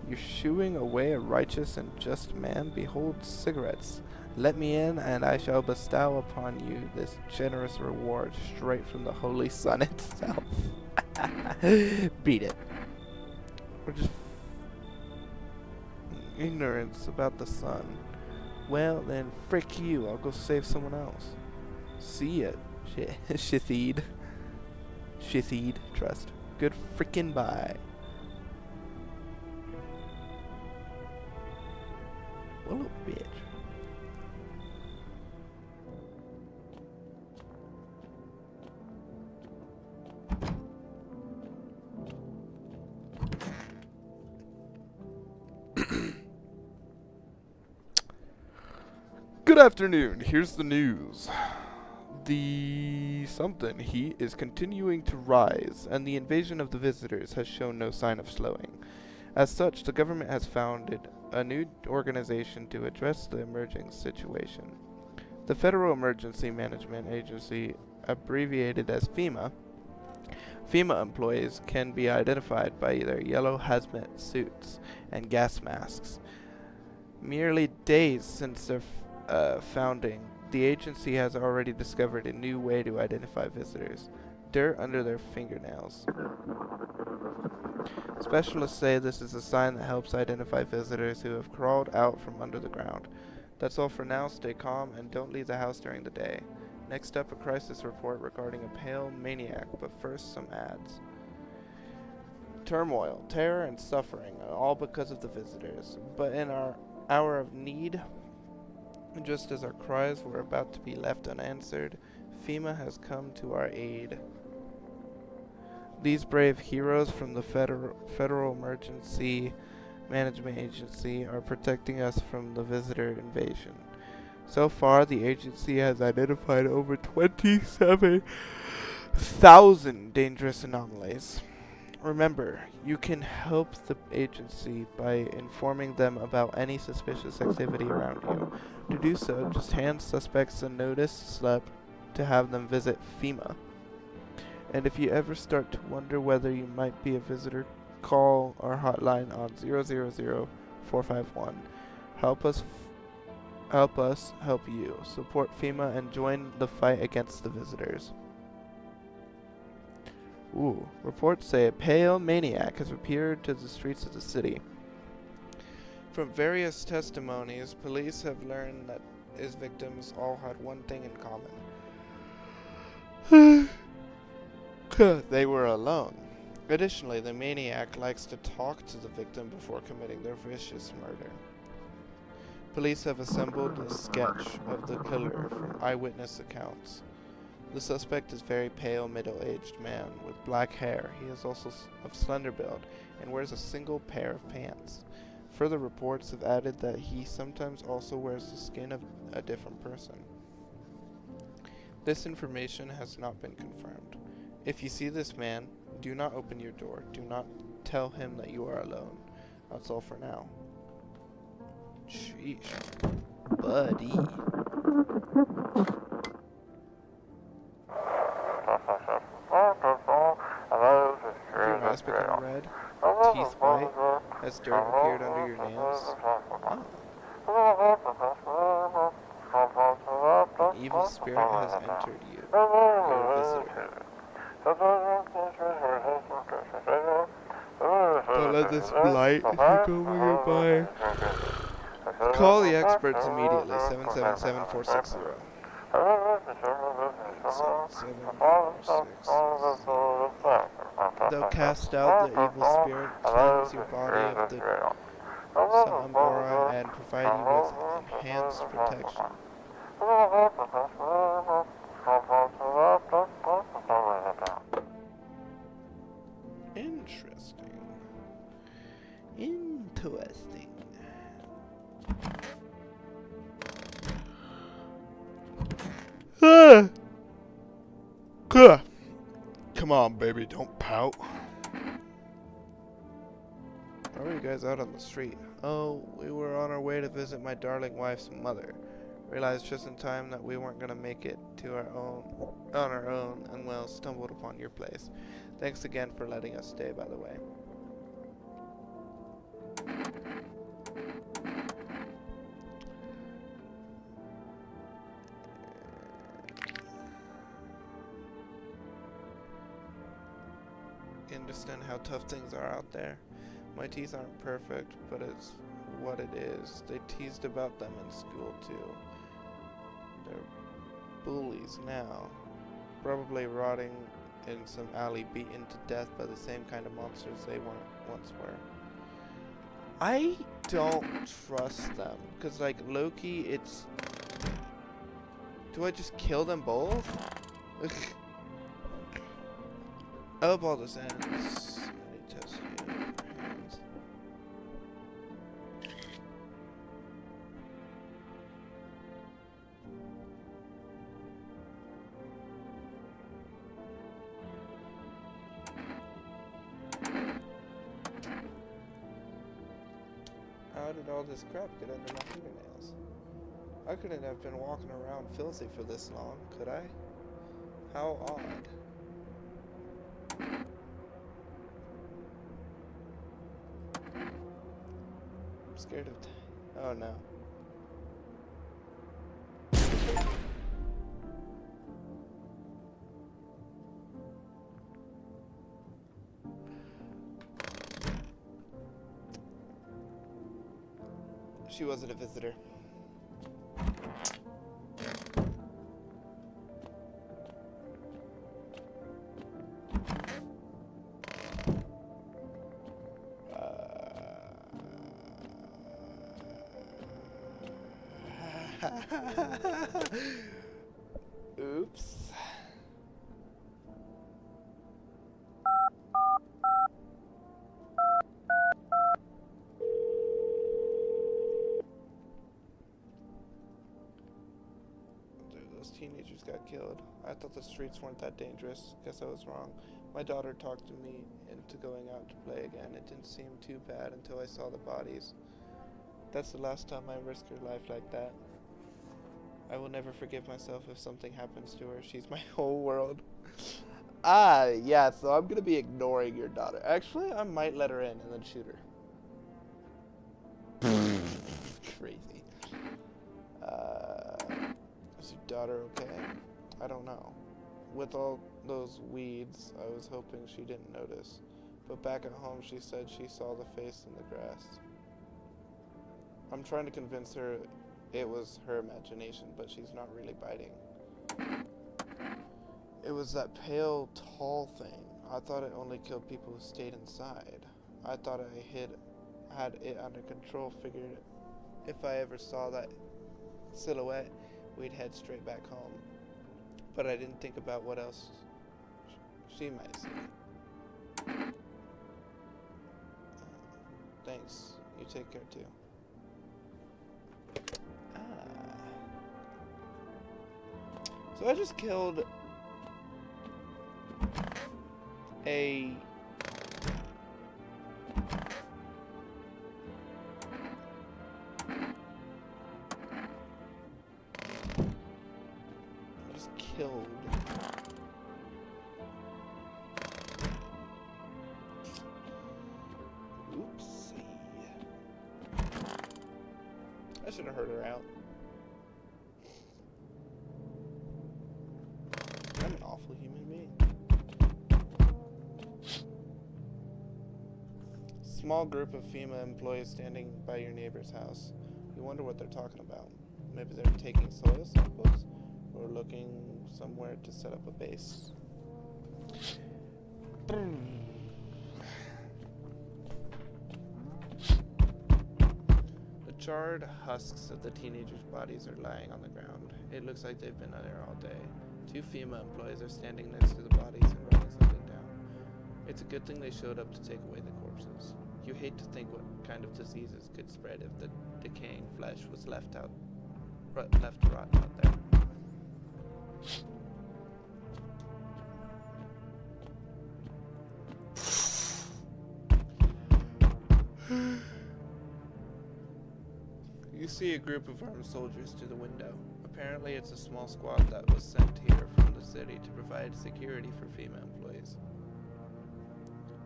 You're shooing away a righteous and just man? Behold cigarettes. Let me in, and I shall bestow upon you this generous reward straight from the holy sun itself. Beat it. Or just ignorance about the sun. Well, then, frick you. I'll go save someone else. See ya, Shithid. Shithid, trust. Good frickin' bye. What a little bitch. Good afternoon. Here's the news. The something heat is continuing to rise, and the invasion of the visitors has shown no sign of slowing. As such, the government has founded a new organization to address the emerging situation. The Federal Emergency Management Agency, abbreviated as FEMA, FEMA employees can be identified by their yellow hazmat suits and gas masks. Merely days since their founding, the agency has already discovered a new way to identify visitors: dirt under their fingernails. Specialists say this is a sign that helps identify visitors who have crawled out from under the ground. That's all for now. Stay calm and don't leave the house during the day. Next up, a crisis report regarding a pale maniac, but first some ads. Turmoil, terror, and suffering, all because of the visitors. But in our hour of need, just as our cries were about to be left unanswered, FEMA has come to our aid. These brave heroes from the Federal Emergency Management Agency are protecting us from the visitor invasion. So far, the agency has identified over 27,000 dangerous anomalies. Remember, you can help the agency by informing them about any suspicious activity around you. To do so, just hand suspects a notice slip to have them visit FEMA. And if you ever start to wonder whether you might be a visitor, call our hotline on 000-451. Help us help you. Support FEMA and join the fight against the visitors. Ooh, reports say a pale maniac has appeared to the streets of the city. From various testimonies, police have learned that his victims all had one thing in common. They were alone. Additionally, the maniac likes to talk to the victim before committing their vicious murder. Police have assembled a sketch of the killer from eyewitness accounts. The suspect is very pale, middle-aged man with black hair. He is also of slender build and wears a single pair of pants. Further reports have added that he sometimes also wears the skin of a different person. This information has not been confirmed. If you see this man, do not open your door. Do not tell him that you are alone. That's all for now. Sheesh. Buddy. If your eyes become red, teeth white, has dirt appeared under your nails, an evil spirit has entered you. You're a visitor. Don't let this blight go by. Call the experts immediately. 777-460. 777-460. They'll cast out the evil spirit, cleanse your body of the Sambora, and provide you with enhanced protection. Interesting. Interesting. Come on, baby, don't pout. Why were you guys out on the street? Oh, we were on our way to visit my darling wife's mother. Realized just in time that we weren't gonna make it to on our own, and well, stumbled upon your place. Thanks again for letting us stay, by the way. You understand how tough things are out there. My teeth aren't perfect, but it's what it is. They teased about them in school too. They're bullies now. Probably rotting in some alley, beaten to death by the same kind of monsters they once were. I don't trust them, because like Loki, it's... Do I just kill them both? I hope all this ends. Let me test you. Hands. How did all this crap get under my fingernails? I couldn't have been walking around filthy for this long, could I? How odd. I'm scared of... Oh no. She wasn't a visitor. Oops. those teenagers got killed. I thought the streets weren't that dangerous. Guess I was wrong. My daughter talked to me into going out to play again. It didn't seem too bad until I saw the bodies. That's the last time I risked her life like that. I will never forgive myself if something happens to her. She's my whole world. Yeah, so I'm gonna be ignoring your daughter. Actually, I might let her in and then shoot her. Crazy. Is your daughter okay? I don't know. With all those weeds, I was hoping she didn't notice. But back at home, she said she saw the face in the grass. I'm trying to convince her it was her imagination, but she's not really biting. It was that pale, tall thing. I thought it only killed people who stayed inside. I thought I had it under control, figured if I ever saw that silhouette, we'd head straight back home. But I didn't think about what else she might see. Thanks. You take care too. So I just killed a killed oopsie. I should have heard her out. I'm an awful human being. Small group of FEMA employees standing by your neighbor's house. You wonder what they're talking about. Maybe they're taking soil samples or looking somewhere to set up a base. The charred husks of the teenagers' bodies are lying on the ground. It looks like they've been there all day. 2 FEMA employees are standing next to the bodies and writing something down. It's a good thing they showed up to take away the corpses. You hate to think what kind of diseases could spread if the decaying flesh was left to rot out there. You see a group of armed soldiers through the window. Apparently it's a small squad that was sent here from the city to provide security for FEMA employees.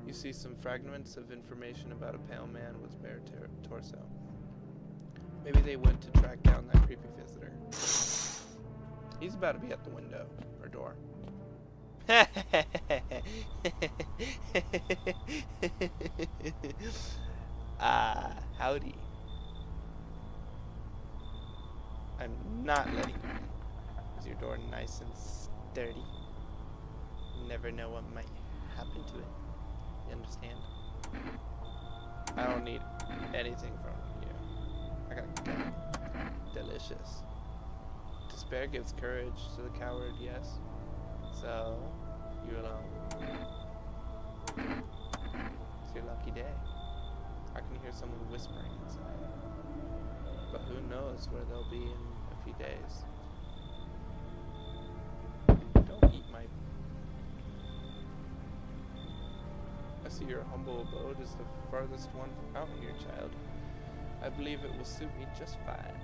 You see some fragments of information about a pale man with bare torso. Maybe they went to track down that creepy visitor. He's about to be at the window, or door. Howdy. I'm not letting you in. Is your door nice and sturdy? You never know what might happen to it. You understand? I don't need anything from you. I got a gun. Delicious. Despair gives courage to the coward, yes. So, you alone. It's your lucky day. I can hear someone whispering inside. But who knows where they'll be in a few days. Don't eat my... I see your humble abode is the farthest one out here, child. I believe it will suit me just fine.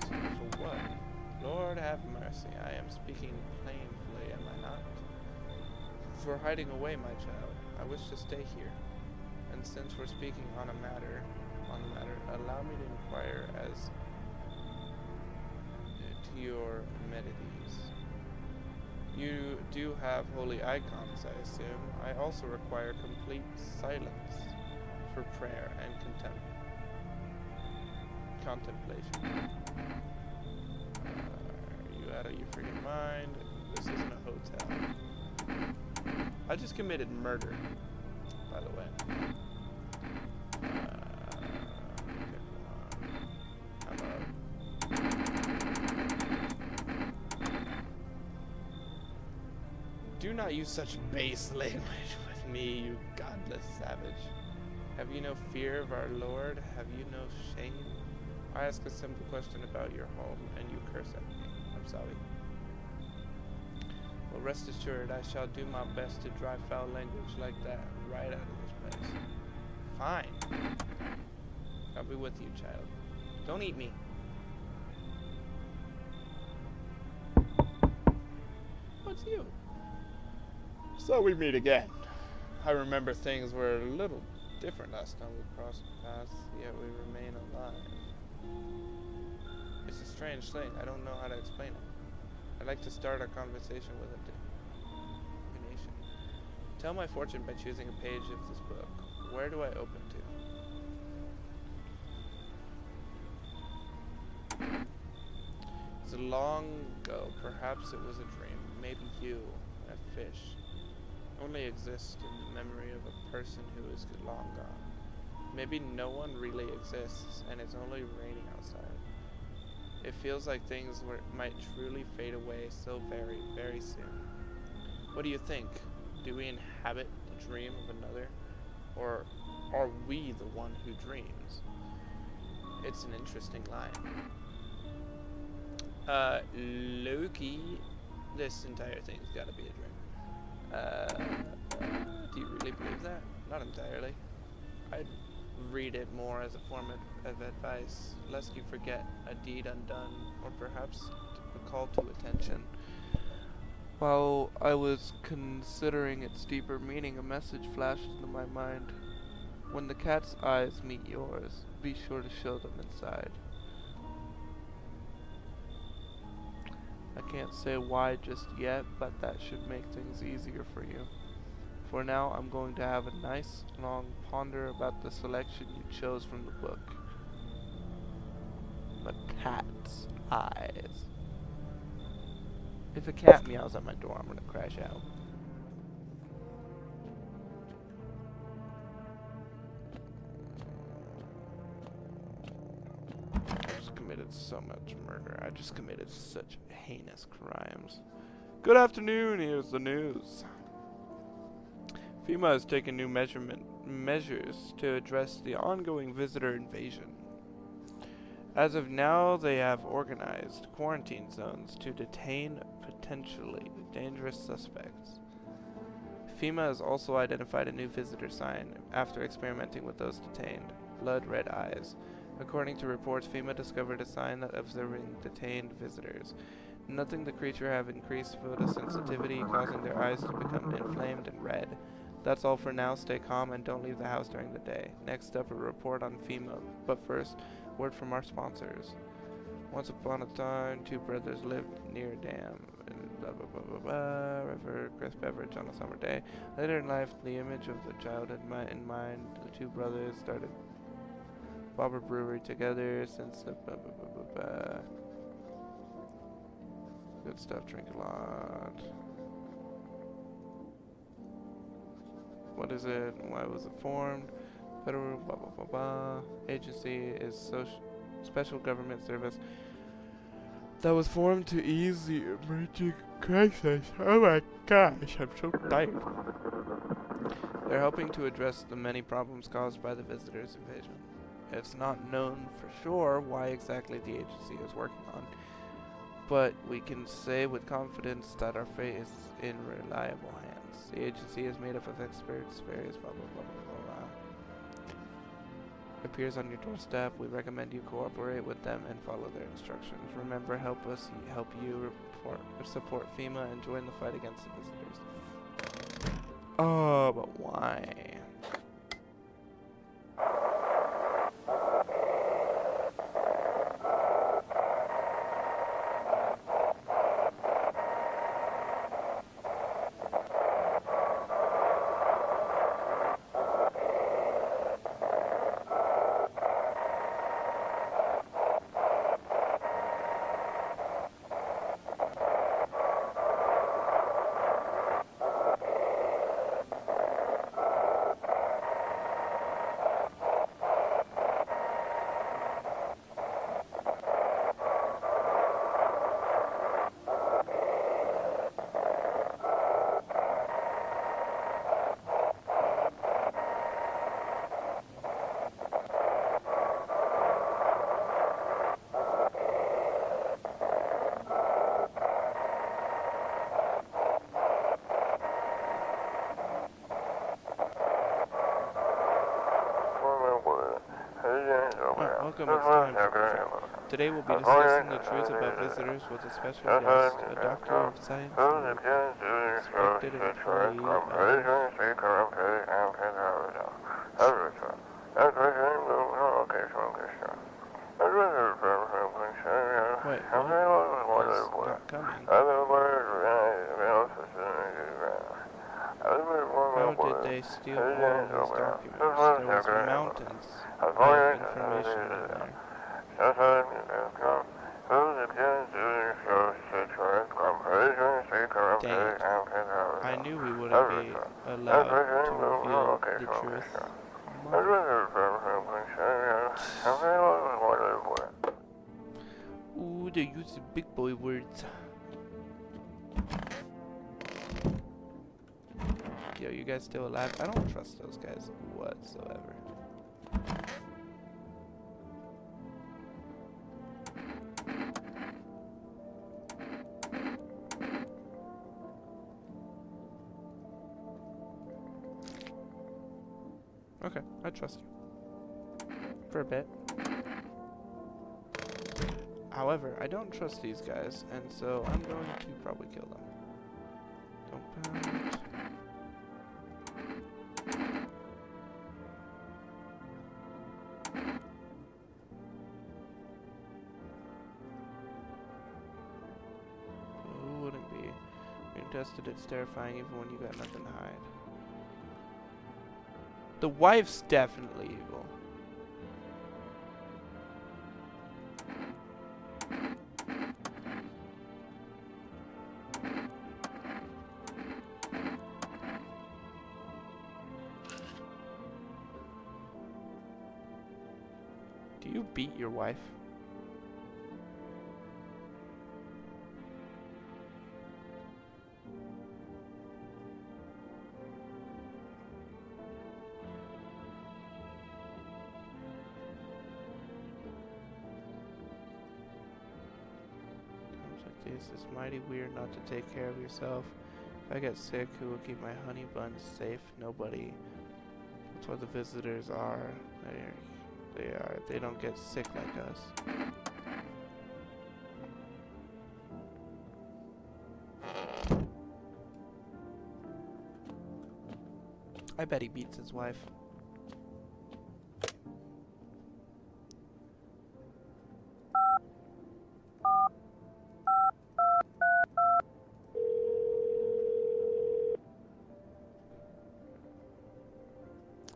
Suit me for what? Lord have mercy, I am speaking plainly, am I not? For hiding away, my child, I wish to stay here. And since we're speaking on the matter, allow me to inquire as to your amenities. You do have holy icons, I assume. I also require complete silence for prayer and contemplation. Are you out of your freaking mind? This isn't a hotel. I just committed murder, by the way. Do not use such base language with me, you godless savage. Have you no fear of our Lord? Have you no shame? I ask a simple question about your home, and you curse at me. I'm sorry. Well, rest assured, I shall do my best to drive foul language like that right out of this place. Fine. I'll be with you, child. Don't eat me. What's you? So we meet again. I remember things were a little different last time we crossed paths, yet we remain alive. It's a strange thing. I don't know how to explain it. I'd like to start a conversation with a nation. Tell my fortune by choosing a page of this book. Where do I open to? It's long ago. Perhaps it was a dream. Maybe you, a fish, only exist in the memory of a person who is long gone. Maybe no one really exists, and it's only raining outside. It feels like things might truly fade away so very, very soon. What do you think? Do we inhabit the dream of another? Or are we the one who dreams? It's an interesting line. Loki, this entire thing's gotta be a dream. Do you really believe that? Not entirely. I'd read it more as a form of advice, lest you forget a deed undone, or perhaps a call to attention. While I was considering its deeper meaning, a message flashed into my mind. When the cat's eyes meet yours, be sure to show them inside. I can't say why just yet, but that should make things easier for you. For now, I'm going to have a nice, long ponder about the selection you chose from the book. The cat's eyes. If a cat meows at my door, I'm gonna crash out. I just committed so much murder. I just committed such heinous crimes. Good afternoon, here's the news. FEMA has taken new measures to address the ongoing visitor invasion. As of now, they have organized quarantine zones to detain potentially dangerous suspects. FEMA has also identified a new visitor sign after experimenting with those detained: blood red eyes. According to reports, FEMA discovered a sign that observing detained visitors. Noting the creature have increased photosensitivity, causing their eyes to become inflamed and red. That's all for now. Stay calm and don't leave the house during the day. Next up, a report on FEMA. But first, word from our sponsors. Once upon a time, two brothers lived near a dam. Blah, blah, blah, blah, blah. River, crisp beverage on a summer day. Later in life, the image of their childhood in mind, the two brothers started Bobber Brewery together since the blah, blah, blah, blah, blah. Good stuff, drink a lot. What is it? Why was it formed? Federal blah blah blah blah. Agency is special government service that was formed to ease the emerging crisis. Oh my gosh, I'm so tired. They're helping to address the many problems caused by the visitors' invasion. It's not known for sure why exactly the agency is working on, but we can say with confidence that our fate is in reliable hands. The agency is made up of experts, various blah blah blah blah blah. Appears on your doorstep. We recommend you cooperate with them and follow their instructions. Remember, help us help you support FEMA and join the fight against the visitors. Oh, but why? Welcome, it's time today we'll be discussing the truth about visitors with a special guest, a doctor of science and respected employee Wait, what? Is not coming. How did they steal all of these documents? There was mountains of information in there. Dang it. I knew we wouldn't be allowed to reveal the truth. Ooh, they use the big boy words. Yo, you guys still alive? I don't trust those guys whatsoever. Okay, I trust you. For a bit. However, I don't trust these guys, and so I'm going to probably kill them. Don't pound. Who wouldn't be? Being tested, it's terrifying even when you got nothing to hide. The wife's definitely evil. Do you beat your wife? It's mighty weird not to take care of yourself. If I get sick, who will keep my honey buns safe? Nobody. That's what the visitors are. They don't get sick like us. I bet he beats his wife.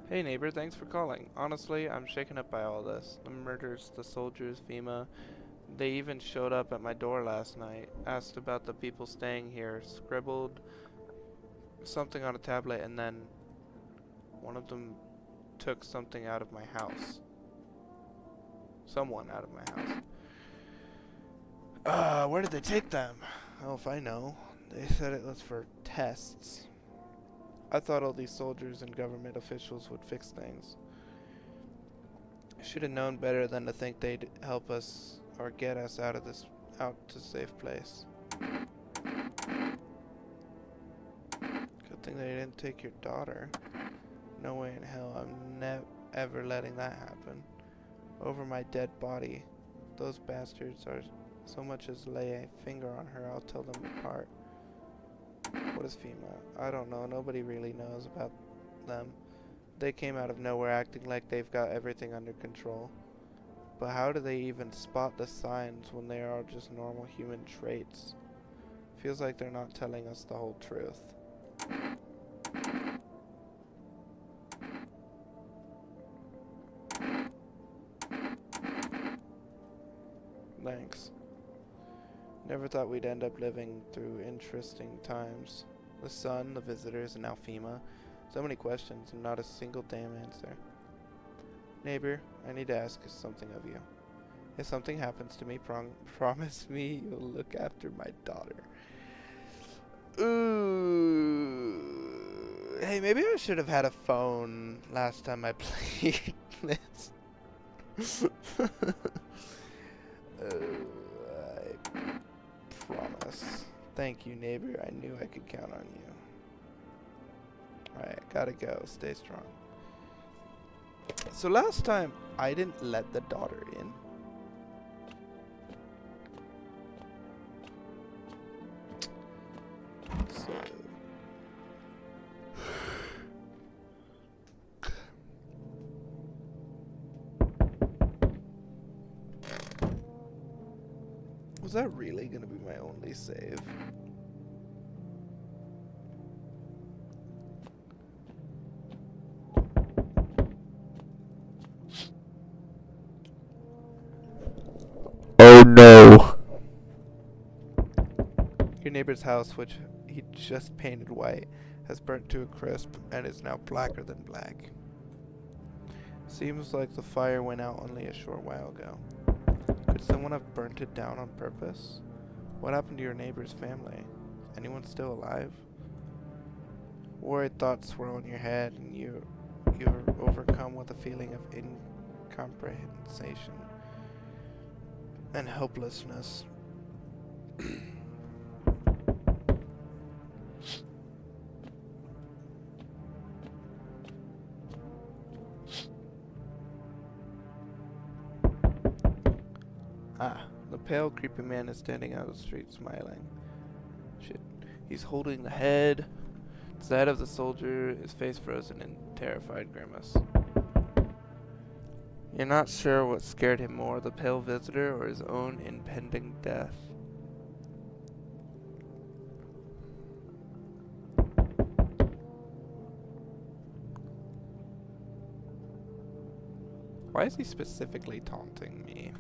Hey neighbor, thanks for calling. Honestly, I'm shaken up by all this. The murders, the soldiers, FEMA. They even showed up at my door last night. Asked about the people staying here. Scribbled something on a tablet, and then one of them took something out of my house. Someone out of my house. Where did they take them? Oh, if I know. They said it was for tests. I thought all these soldiers and government officials would fix things. I should have known better than to think they'd help us or get us out to a safe place. Good thing they didn't take your daughter. No way in hell I'm ever letting that happen. Over my dead body. If those bastards are so much as lay a finger on her, I'll tell them apart. What is FEMA? I don't know. Nobody really knows about them. They came out of nowhere acting like they've got everything under control. But how do they even spot the signs when they are just normal human traits? Feels like they're not telling us the whole truth. Thanks. Never thought we'd end up living through interesting times. The sun, the visitors, and now FEMA. So many questions and not a single damn answer. Neighbor, I need to ask something of you. If something happens to me, promise me you'll look after my daughter. Ooh. Hey, maybe I should have had a phone last time I played this. I promise. Thank you, neighbor. I knew I could count on you. Alright, gotta go. Stay strong. So last time I didn't let the daughter in. So was that really gonna be my only save? Oh no. Your neighbor's house, which he just painted white, has burnt to a crisp and is now blacker than black. Seems like the fire went out only a short while ago. Could someone have burnt it down on purpose? What happened to your neighbor's family? Is anyone still alive? Worried thoughts swirl in your head, and you're overcome with a feeling of incomprehension and helplessness. The pale, creepy man is standing out of the street, smiling. Shit. He's holding the head. It's the head of the soldier, his face frozen in terrified grimace. You're not sure what scared him more, the pale visitor or his own impending death. Why is he specifically taunting me?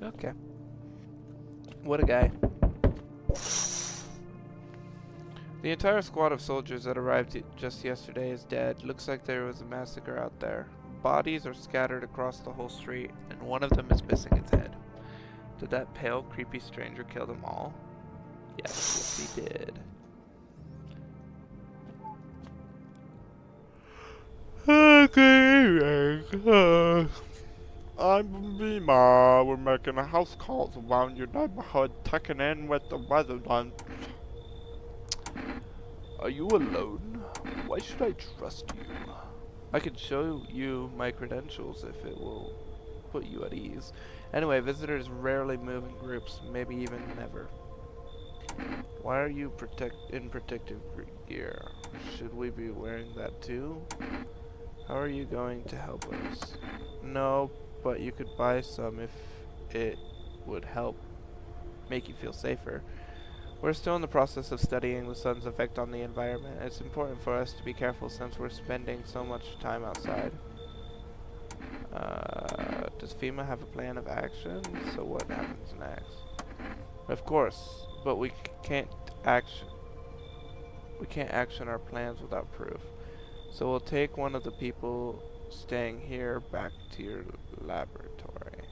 Okay. What a guy. The entire squad of soldiers that arrived just yesterday is dead. Looks like there was a massacre out there. Bodies are scattered across the whole street, and one of them is missing its head. Did that pale, creepy stranger kill them all? Yes, he did. Okay, I'm Mima. We're making a house calls around your neighborhood, checking in with the residents. Are you alone? Why should I trust you? I can show you my credentials if it will put you at ease. Anyway, visitors rarely move in groups, maybe even never. Why are you in protective gear? Should we be wearing that too? How are you going to help us? No, but you could buy some if it would help make you feel safer. We're still in the process of studying the sun's effect on the environment. It's important for us to be careful since we're spending so much time outside. Does FEMA have a plan of action? So what happens next? Of course, but we can't action our plans without proof. So we'll take one of the people staying here back to your laboratory.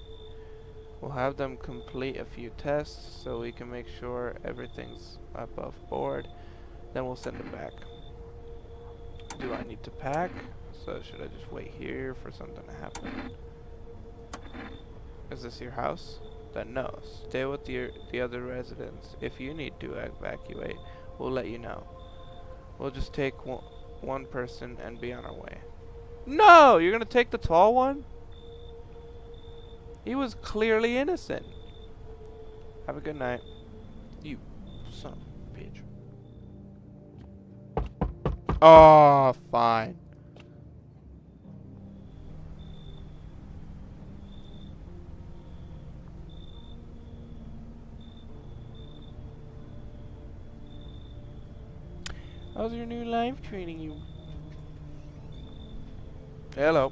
We'll have them complete a few tests so we can make sure everything's above board. Then we'll send them back. Do I need to pack? So should I just wait here for something to happen? Is this your house? Then no. Stay with the other residents. If you need to evacuate, we'll let you know. We'll just take one person and be on our way. No! You're gonna take the tall one? He was clearly innocent. Have a good night. You son of a bitch. Oh, fine. How's your new life treating you? Hello.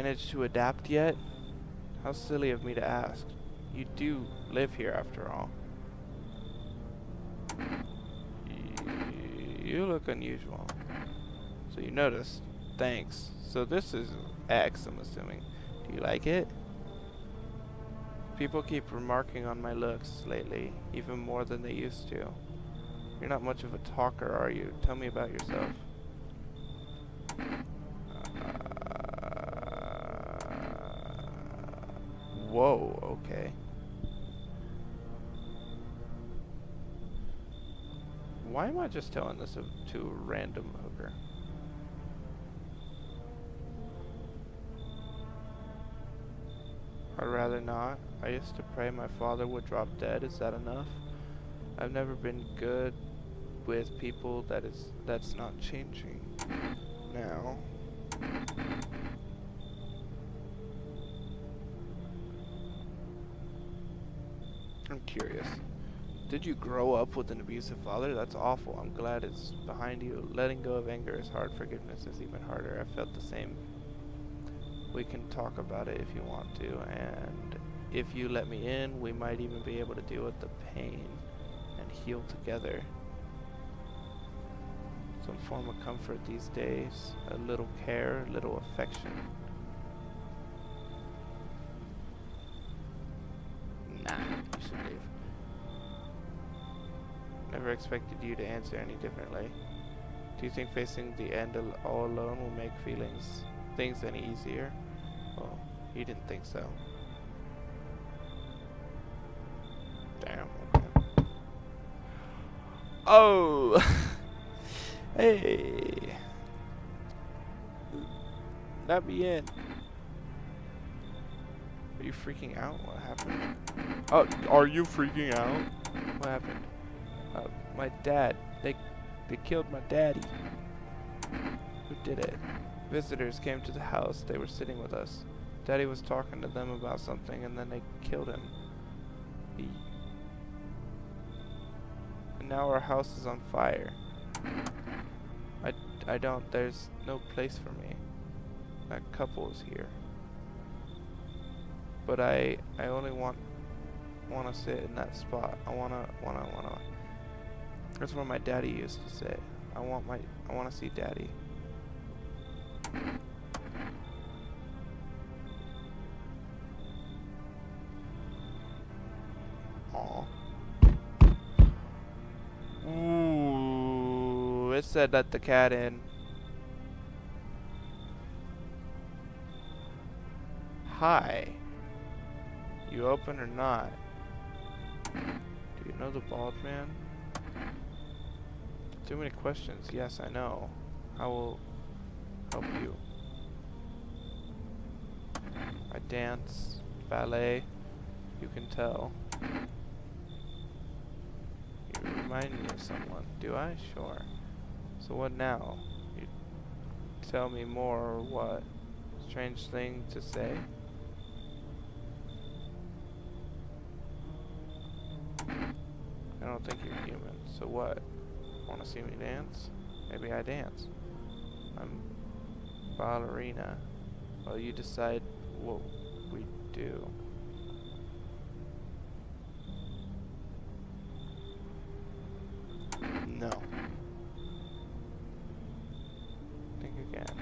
managed to adapt yet? How silly of me to ask. You do live here after all. You look unusual. So you noticed. Thanks. So this is X, I'm assuming. Do you like it? People keep remarking on my looks lately, even more than they used to. You're not much of a talker, are you? Tell me about yourself. Whoa, okay. Why am I just telling this to a random hooker? I'd rather not. I used to pray my father would drop dead. Is that enough? I've never been good with people. That's not changing now. I'm curious. Did you grow up with an abusive father? That's awful. I'm glad it's behind you. Letting go of anger is hard. Forgiveness is even harder. I felt the same. We can talk about it if you want to, and if you let me in, we might even be able to deal with the pain and heal together. Some form of comfort these days. A little care, a little affection. Nah, you should leave. Never expected you to answer any differently. Do you think facing the end all alone will make things any easier? Well, he didn't think so. Damn, okay. Oh! Hey! Let me in. Are you freaking out? What happened? Are you freaking out? What happened? My dad. They killed my daddy. Who did it? Visitors came to the house. They were sitting with us. Daddy was talking to them about something, and then they killed him. And now our house is on fire. There's no place for me. That couple is here. But I only want to sit in that spot. I wanna. That's where my daddy used to sit. I want to see Daddy. Aw. Ooh, it said let the cat in. Hi. You open or not? Do you know the bald man? Too many questions. Yes, I know. I will help you. I dance, ballet. You can tell. You remind me of someone. Do I? Sure. So what now? You tell me more or what? Strange thing to say? I don't think you're human. So what? Want to see me dance? Maybe I dance. I'm ballerina. Well, you decide what we do. No. Think again.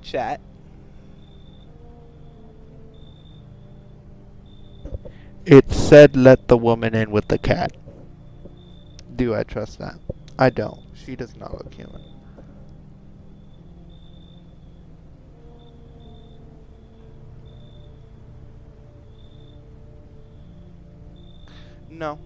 Chat. It said let the woman in with the cat. Do I trust that? I don't. She does not look human. No.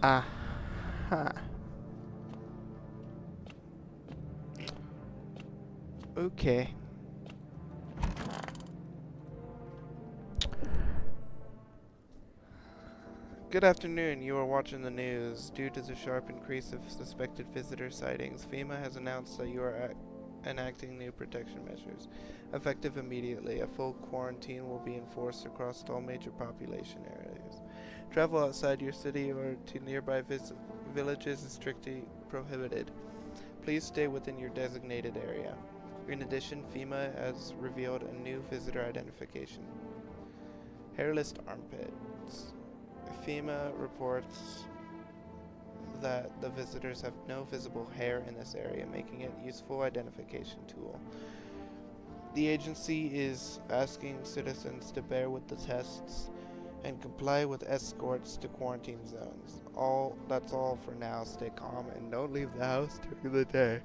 Aha. Okay. Good afternoon. You are watching the news. Due to the sharp increase of suspected visitor sightings, FEMA has announced that you are enacting new protection measures. Effective immediately, a full quarantine will be enforced across all major population areas. Travel outside your city or to nearby villages is strictly prohibited. Please stay within your designated area. In addition, FEMA has revealed a new visitor identification. Hairless armpits. FEMA reports that the visitors have no visible hair in this area, making it a useful identification tool. The agency is asking citizens to bear with the tests and comply with escorts to quarantine zones. That's all for now. Stay calm and don't leave the house during the day.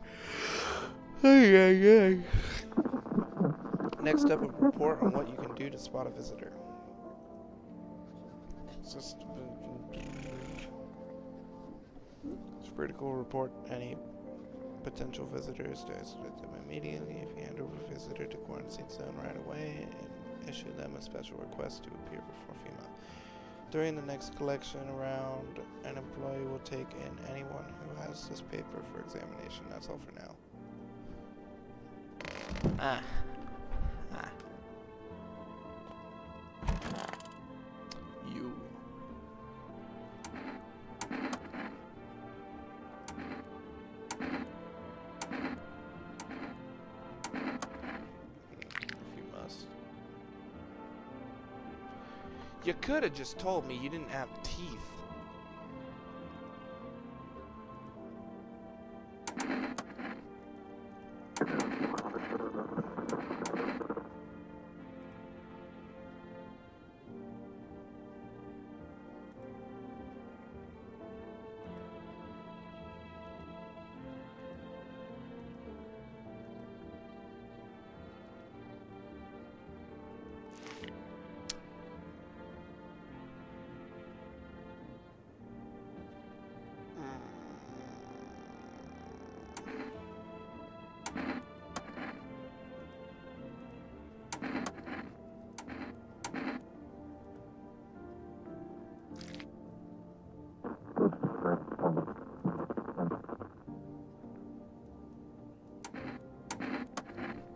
Next up, a report on what you can do to spot a visitor. It's critical. Report any potential visitors to isolate them immediately. If you hand over a visitor to quarantine zone right away and issue them a special request to appear before FEMA. During the next collection round, an employee will take in anyone who has this paper for examination. That's all for now. You. If you must. You could have just told me you didn't have teeth.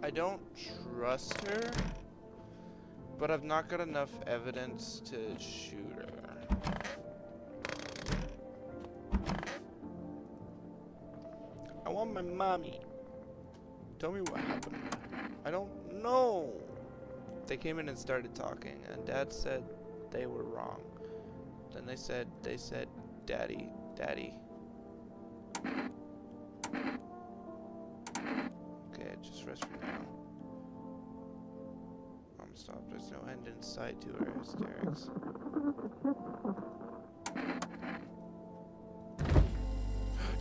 I don't trust her, but I've not got enough evidence to shoot her. I want my mommy. Tell me what happened. I don't know. They came in and started talking, and Dad said they were wrong. Then they said, Daddy, Daddy. Okay, just rest for now. Stop. There's no end in sight to her hysterics.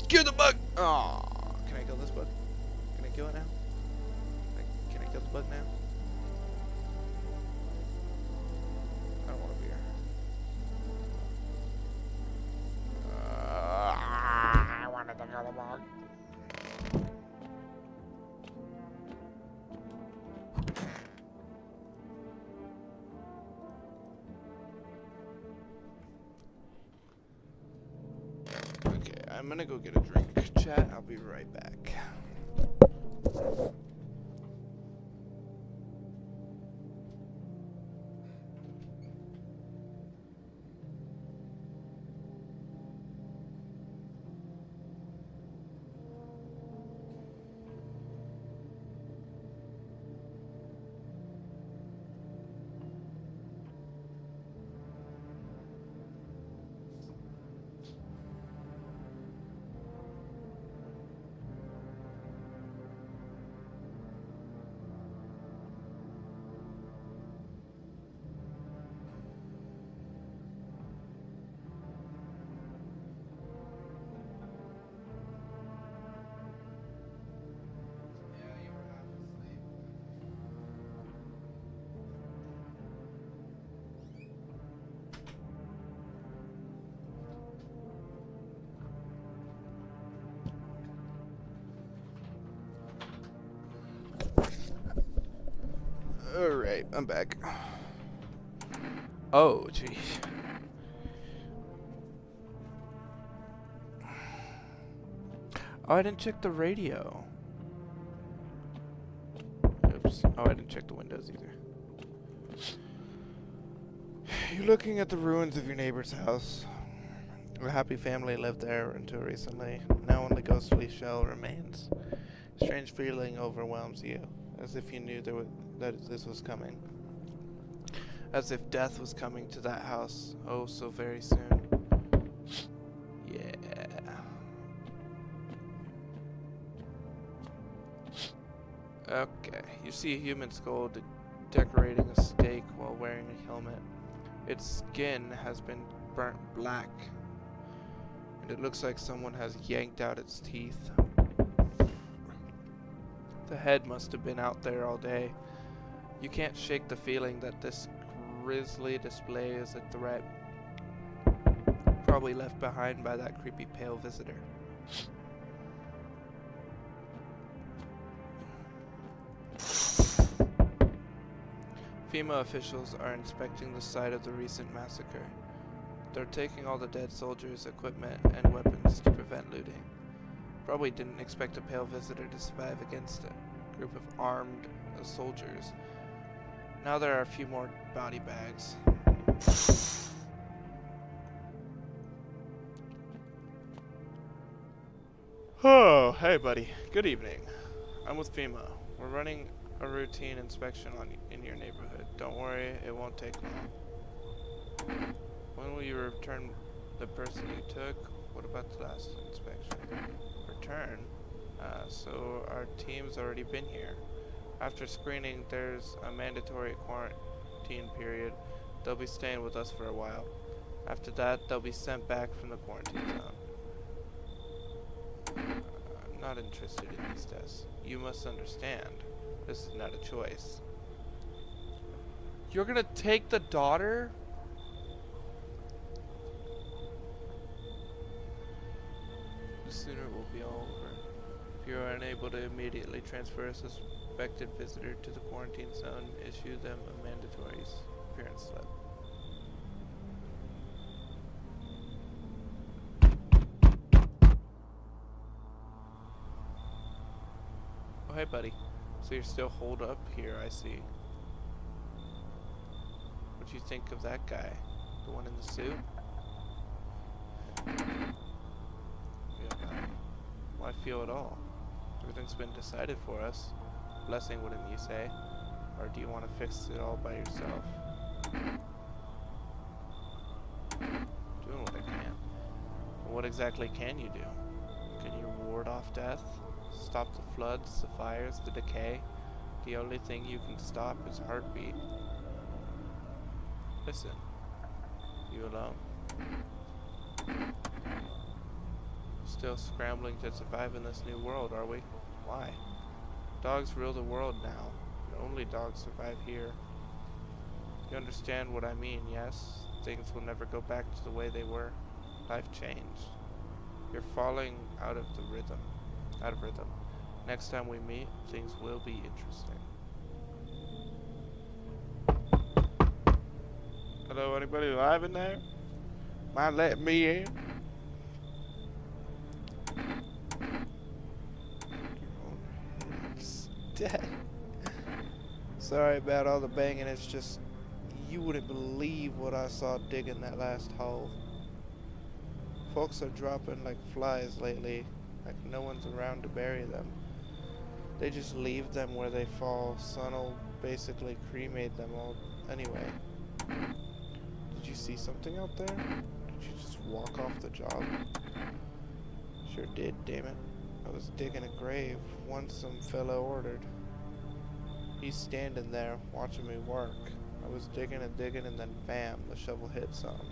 Kill the bug! Aww. Can I kill this bug? Can I kill it now? Can I kill the bug now? I don't want to be here. I wanted to kill the bug. I'm gonna go get a drink. Chat, I'll be right back. Alright, I'm back. Oh, jeez. Oh, I didn't check the radio. Oops. Oh, I didn't check the windows either. You're looking at the ruins of your neighbor's house. A happy family lived there until recently. Now only ghostly shell remains. Strange feeling overwhelms you, as if you knew that this was coming. As if death was coming to that house, oh so very soon. Yeah. Okay, you see a human skull decorating a stake while wearing a helmet. Its skin has been burnt black, and it looks like someone has yanked out its teeth. The head must have been out there all day. You can't shake the feeling that this grisly display is a threat. Probably left behind by that creepy pale visitor. FEMA officials are inspecting the site of the recent massacre. They're taking all the dead soldiers' equipment and weapons to prevent looting. Probably didn't expect a pale visitor to survive against a group of armed soldiers. Now there are a few more body bags. Oh, hey buddy. Good evening. I'm with FEMA. We're running a routine inspection in your neighborhood. Don't worry, it won't take long. When will you return the person you took? What about the last inspection? Return? So our team's already been here. After screening, there's a mandatory quarantine period. They'll be staying with us for a while. After that, they'll be sent back from the quarantine zone. I'm not interested in these tests. You must understand. This is not a choice. You're gonna take the daughter? The sooner it will be all over. If you are unable to immediately transfer a suspected visitor to the quarantine zone, issue them a mandatory appearance slip. Oh, hey buddy. So you're still holed up here, I see. What do you think of that guy? The one in the suit? Yeah, why feel at all? Everything's been decided for us. Blessing, wouldn't you say? Or do you want to fix it all by yourself? Doing what I can. What exactly can you do? Can you ward off death? Stop the floods, the fires, the decay? The only thing you can stop is heartbeat. Listen. You alone? Still scrambling to survive in this new world, are we? Why? Dogs rule the world now. And only dogs survive here. You understand what I mean, yes? Things will never go back to the way they were. Life changed. You're falling out of rhythm. Next time we meet, things will be interesting. Hello, anybody alive in there? Mind letting me in? It's dead. Sorry about all the banging, it's just... You wouldn't believe what I saw digging that last hole. Folks are dropping like flies lately, like no one's around to bury them. They just leave them where they fall. Sun'll basically cremate them all anyway. Did you see something out there? Did you just walk off the job? Sure did, damn it. I was digging a grave, one some fella ordered. He's standing there, watching me work. I was digging, and then bam, the shovel hit something.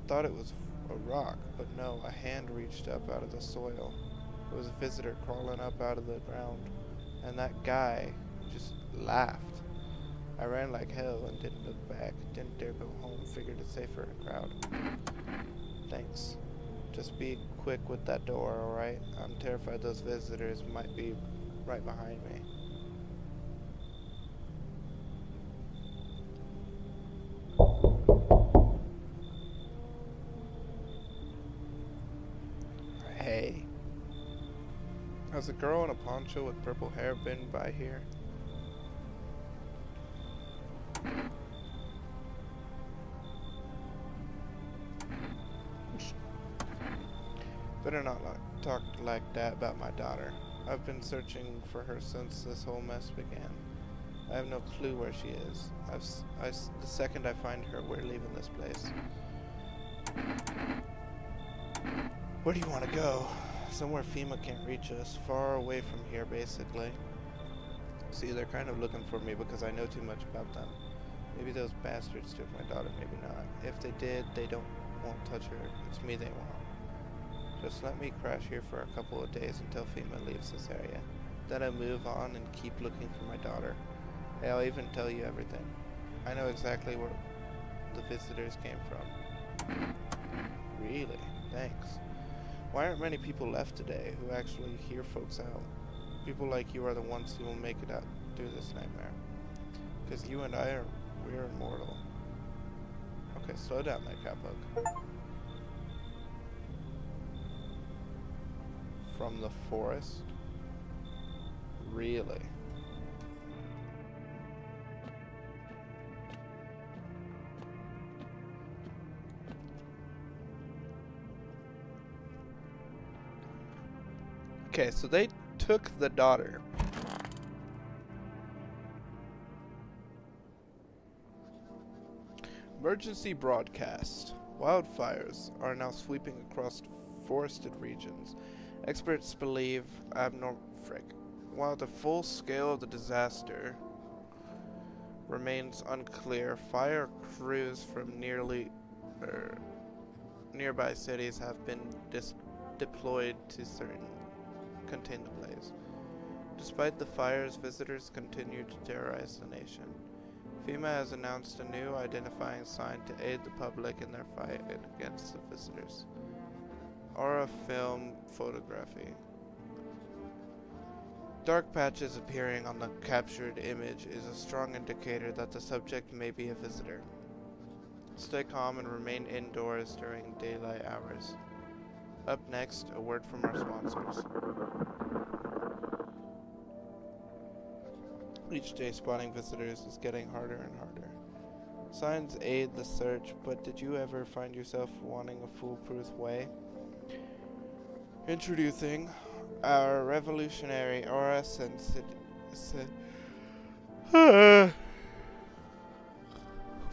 Thought it was a rock, but no, a hand reached up out of the soil. It was a visitor crawling up out of the ground, and that guy just laughed. I ran like hell and didn't look back, didn't dare go home, figured it's safer in a crowd. Thanks. Just be quick with that door, alright? I'm terrified those visitors might be right behind me. Has a girl in a poncho with purple hair been by here? Better not talk like that about my daughter. I've been searching for her since this whole mess began. I have no clue where she is. The second I find her, we're leaving this place. Where do you want to go? Somewhere FEMA can't reach us. Far away from here, basically. See, they're kind of looking for me because I know too much about them. Maybe those bastards took my daughter, maybe not. If they did, they won't touch her. It's me they want. Just let me crash here for a couple of days until FEMA leaves this area. Then I move on and keep looking for my daughter. I'll even tell you everything. I know exactly where the visitors came from. Really? Thanks. Why aren't many people left today who actually hear folks out? People like you are the ones who will make it out through this nightmare. Because you and we're immortal. Okay, slow down there, Catbug. From the forest? Really? Okay, so they took the daughter. Emergency broadcast. Wildfires are now sweeping across forested regions. Experts believe while the full scale of the disaster remains unclear, fire crews from nearby cities have been deployed to contain the blaze. Despite the fires, visitors continue to terrorize the nation. FEMA has announced a new identifying sign to aid the public in their fight against the visitors. Aura film photography. Dark patches appearing on the captured image is a strong indicator that the subject may be a visitor. Stay calm and remain indoors during daylight hours. Up next, a word from our sponsors. Each day spotting visitors is getting harder and harder. Signs aid the search, but did you ever find yourself wanting a foolproof way? Introducing our revolutionary Aura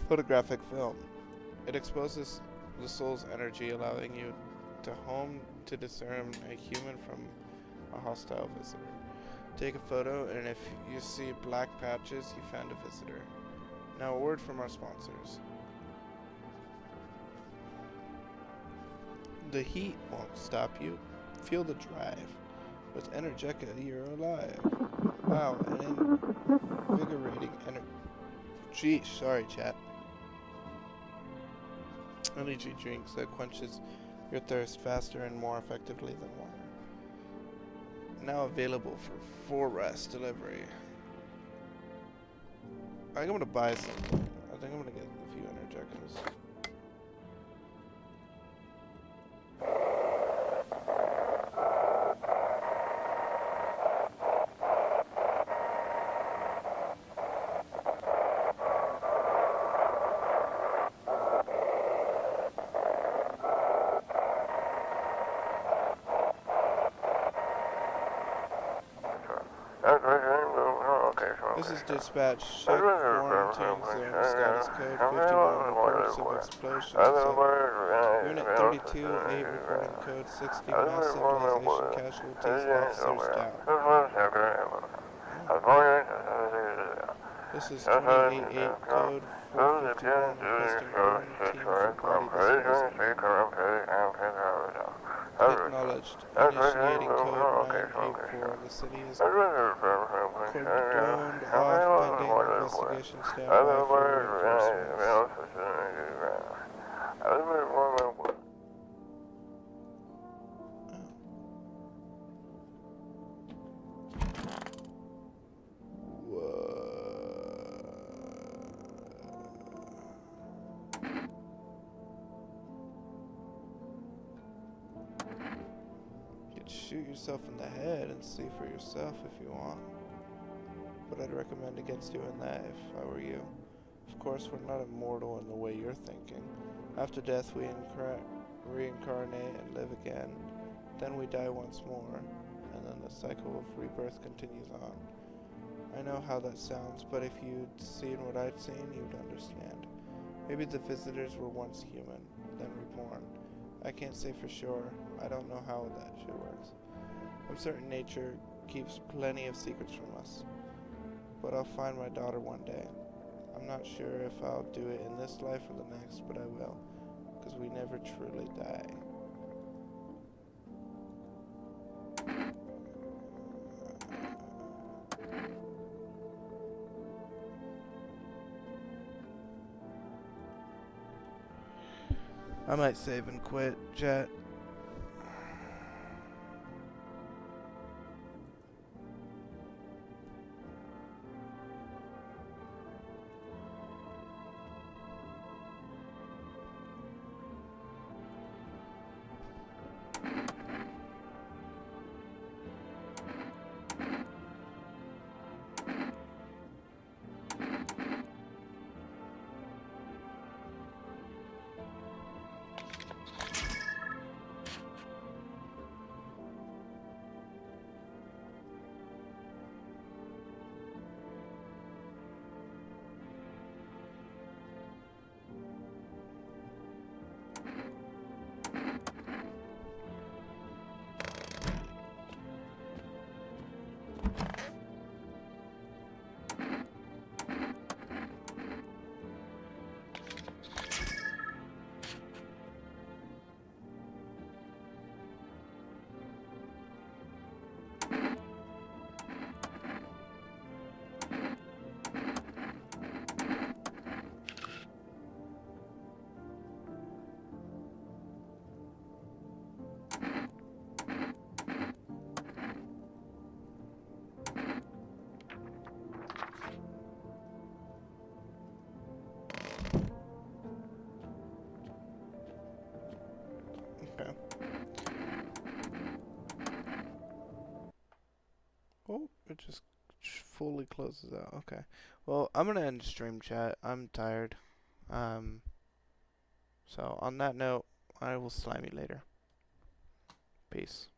photographic film. It exposes the soul's energy, allowing you to discern a human from a hostile visitor. Take a photo, and if you see black patches, you found a visitor. Now a word from our sponsors. The heat won't stop you. Feel the drive. With Energetica, you're alive. Wow, an invigorating Geez, sorry, chat. Energy drinks that quenches your thirst faster and more effectively than water. Now available for rest delivery. I think I'm gonna buy something. I think I'm gonna get a few Energeticas. This is dispatch. Check quarantine zone status code 51. Reports of explosion. Unit 32, 8 reporting code 60. Mass civilization casualties. Officers down. This is 28-8 code 451. Requesting quarantine for body disposal. Acknowledged. Initiating code 984. The city is cordoned off pending investigation. Stand by for reinforcements. Get shoot yourself in the head and see for yourself if you want. But I'd recommend against doing that if I were you. Of course, we're not immortal in the way you're thinking. After death, we reincarnate and live again. Then we die once more, and then the cycle of rebirth continues on. I know how that sounds, but if you'd seen what I'd seen, you'd understand. Maybe the visitors were once human, then reborn. I can't say for sure. I don't know how that shit works. I'm certain nature keeps plenty of secrets from us. But I'll find my daughter one day. I'm not sure if I'll do it in this life or the next, but I will. Because we never truly die. I might save and quit, chat. Okay. Oh, it just fully closes out. Okay. Well, I'm gonna end stream, chat. I'm tired. So on that note, I will slime you later. Peace.